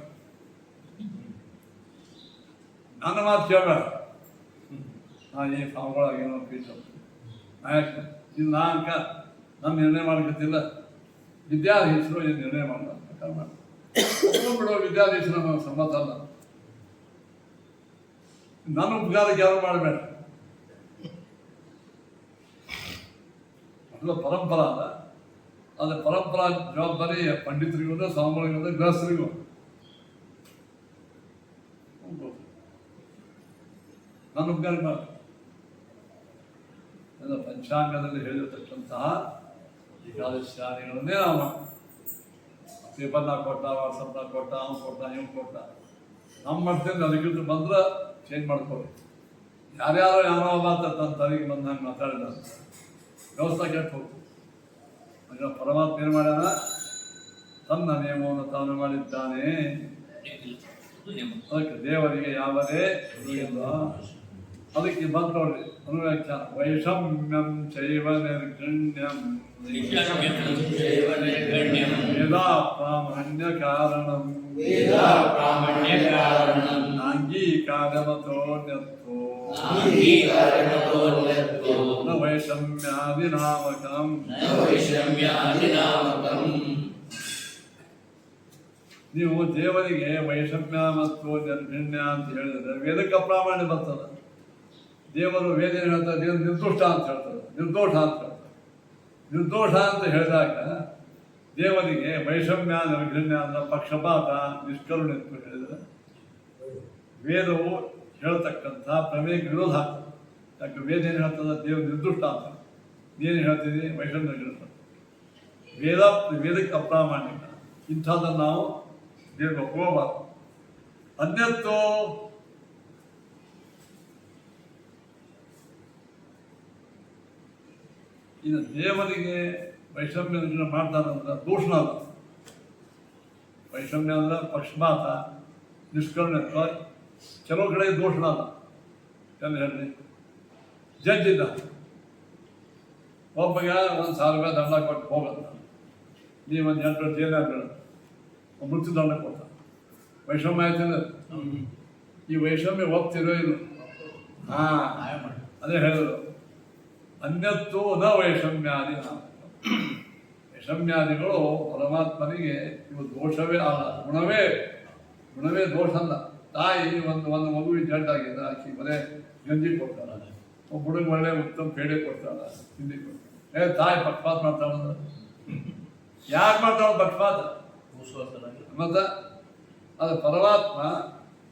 ನನ್ನ ಮಾತು ಕೇಳಬೇಡ, ನಾ ಈ ಸ್ವಾಮಿಗಳಾಗೇನೋ ಪೀಠ ಆಯ್ತು, ಇದು ನಾ ಅಂಕ ನಮ್ಮ ನಿರ್ಣಯ ಮಾಡ್ಕೊತಿಲ್ಲ, ವಿದ್ಯಾಧೀಶರು ಏನು ನಿರ್ಣಯ ಮಾಡಲ್ಲ ಬಿಡು. ವಿದ್ಯಾಧೀಶರು ನಾವು ಸಮ್ಮತ ಅಲ್ಲ. ನನ್ನ ಉಪಕಾರಕ್ಕೆ ಯಾರು ಮಾಡಬೇಡ. ಮೊದಲು ಪರಂಪರಾ ಅಲ್ಲ, ಅದು ಪರಂಪರಾ ಜವಾಬ್ದಾರಿ ಪಂಡಿತರಿಗೂ, ಸ್ವಾಮಿಗಳಿಗೂ, ಗೃಹಸ್ಥರಿಗೂ. ನನ್ನ ಉಪಕಾರ ಮಾಡ ಪಂಚಾಂಗದಲ್ಲಿ ಹೇಳಿರತಕ್ಕಂತಹ ಏಕಾದಶಿಗಳನ್ನೇ ನಾವು ಪೇಪರ್ನಾಗ ಕೊಟ್ಟ, ವಾಟ್ಸಪ್ನಾಗ ಕೊಟ್ಟ, ಅವ್ನು ಕೊಟ್ಟ, ಇವ್ನು ಕೊಟ್ಟ. ನಮ್ಮ ಮಟ್ಟದಿಂದ ಅದಕ್ಕಿಂತ ಬಂದ್ರೆ ಚೇಂಜ್ ಮಾಡ್ಕೊಳ್ಳಿ. ಯಾರ್ಯಾರೋ ಯಾರೋ ಮಾತ್ರ ತನ್ನ ತಲೆಗೆ ಬಂದಂಗೆ ಮಾತಾಡಿದ ವ್ಯವಸ್ಥೆ ಕೆಟ್ಟು ಹೋಗ್ತದೆ. ಈಗ ಪರಮಾತ್ಮ ಏನು ಮಾಡ್ಯಾನ, ತನ್ನ ನಿಯಮವನ್ನು ತಾನು ಮಾಡಿದ್ದಾನೆ. ಅದಕ್ಕೆ ದೇವರಿಗೆ ಯಾವುದೇ ಇಲ್ಲ. ಅದಕ್ಕೆ ಬಂದು ನೋಡ್ರಿ ಅನುವ್ಯಾಖ್ಯಾನ, ವೈಷಮ್ಯಂ ಚೈವ ನಿರ್ಗಣ್ಯಂ ವೇದಾ ಪ್ರಾಮಾಣ್ಯ ಕಾರಣಂ ಅಂಗೀಕಾರಮತೋನ್ಯತ್ವೋ ನ ವೈಷಮ್ಯಾದಿನಾಮಕಂ. ನೀವು ದೇವರಿಗೆ ವೈಷಮ್ಯ ಮತ್ತು ನಿರ್ಗಣ್ಯ ಅಂತ ಹೇಳಿದ್ರೆ ವೇದಕ್ಕೆ ಅಪ್ರಾಮಾಣ್ಯ ಬರ್ತದೆ. ದೇವರು ವೇದ ಏನು ಹೇಳ್ತಾರೆ, ದೇವರು ನಿರ್ದೋಷ ಅಂತ ಹೇಳ್ತಾರೆ, ನಿರ್ದೋಷ ಅಂತ ಹೇಳ್ತಾರೆ. ನಿರ್ದೋಷ ಅಂತ ಹೇಳಿದಾಗ ದೇವರಿಗೆ ವೈಷಮ್ಯ ನಿರ್ಗಣ್ಯ ಅಂದ್ರೆ ಪಕ್ಷಪಾತ, ನಿಷ್ಕರುಣೆ ಅಂತ ಹೇಳಿದರೆ ವೇದವು ಹೇಳ್ತಕ್ಕಂಥ ಪ್ರಮೇಯಕ್ಕೆ ವಿರೋಧ ಆಗ್ತದೆ. ಯಾಕೆ ವೇದ ಏನು ಹೇಳ್ತದೆ, ದೇವರು ನಿರ್ದುಷ್ಟ ಅಂತ. ನೀನು ಹೇಳ್ತೀವಿ ವೈಷಮ್ಯ ಹೇಳ್ತಾರೆ. ವೇದಕ್ಕೆ ಅಪ್ರಾಮಾಣ್ಯಕ, ಇಂಥದ್ದನ್ನು ನಾವು ದೇವ್ರಿಗೆ ಒಪ್ಕೋಬಾರ್ದು. ಅನ್ಯತ್ತೋ ಇನ್ನು ದೇವರಿಗೆ ವೈಷಮ್ಯ ಮಾಡ್ತಾರಂದ್ರೆ ದೂಷಣ ಅಲ್ಲ. ವೈಷಮ್ಯ ಅಂದ್ರೆ ಪಕ್ಷಪಾತ, ನಿಷ್ಕರ್ಣತ್ವ, ಕೆಲವು ಕಡೆ ದೂಷಣ ಅಲ್ಲ. ಏನು ಹೇಳಿ, ಜಡ್ಜ್ ಇದ್ದ ಒಬ್ಬಗೆ 1,000 ರೂಪಾಯಿ ದಂಡ ಕೊಟ್ಟು ಹೋಗಂತ, ನೀವು ಒಂದು 8 ವರ್ಷ ಜೈಲಾಗ ಮೃತ್ಯು ದಂಡ ಕೊಡ್ತ. ವೈಷಮ್ಯ ಆಯ್ತಂದ್ರೆ ಈ ವೈಷಮ್ಯ ಒಪ್ತಿರೋ ಇಲ್ಲ. ಅದೇ ಹೇಳಿದ್ರು, ಅನ್ಯತ್ತು ನ ವೈಷಮ್ಯಾದಿ. ವೈಷಮ್ಯಾದಿಗಳು ಪರಮಾತ್ಮನಿಗೆ ಇವು ದೋಷವೇ ಅಲ್ಲ, ಗುಣವೇ ದೋಷ ಅಲ್ಲ. ತಾಯಿ ಒಂದು ಮಗುವಿಗೆ ಜಡ್ಡಾಗಿದೆ, ಆಕಿ ಮನೆ ಗಂಜಿ ಕೊಡ್ತಾರ, ಒಬ್ಬ ಹುಡುಗ ಒಳ್ಳೆ ಉತ್ತಮ ಪೇಡೆ ಕೊಡ್ತಾರ, ತಿಂಡಿ ಕೊಡ್ತಾರ. ತಾಯಿ ಪಕ್ಷಪಾತ ಮಾಡ್ತಾಳ. ಯಾಕೆ ಮಾಡ್ತಾಳ ಪಕ್ಷಪಾತ? ಮತ್ತ ಅದು ಪರಮಾತ್ಮ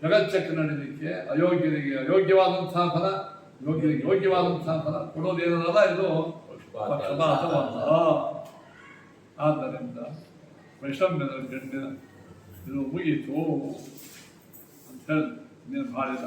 ಜಗಚ್ಚಕ್ಕೆ ನಡೀಲಿಕ್ಕೆ ಅಯೋಗ್ಯರಿಗೆ ಅಯೋಗ್ಯವಾದಂತಹ ಫಲ, ಯೋಗ್ಯರಿಗೆ ಯೋಗ್ಯವಾದಂತಹ ಫಲ ಕೊಡೋದೇನಲ್ಲ, ಇದು ಪಕ್ಷಪಾತವಲ್ಲ. ಆದ್ದರಿಂದ ವೈಷಮ್ಯದ ಗಂಡಿನ ಇದು ಮುಗೀತು ಅಂತ ಹೇಳಿ ನೀನು ಮಾಡಿದ.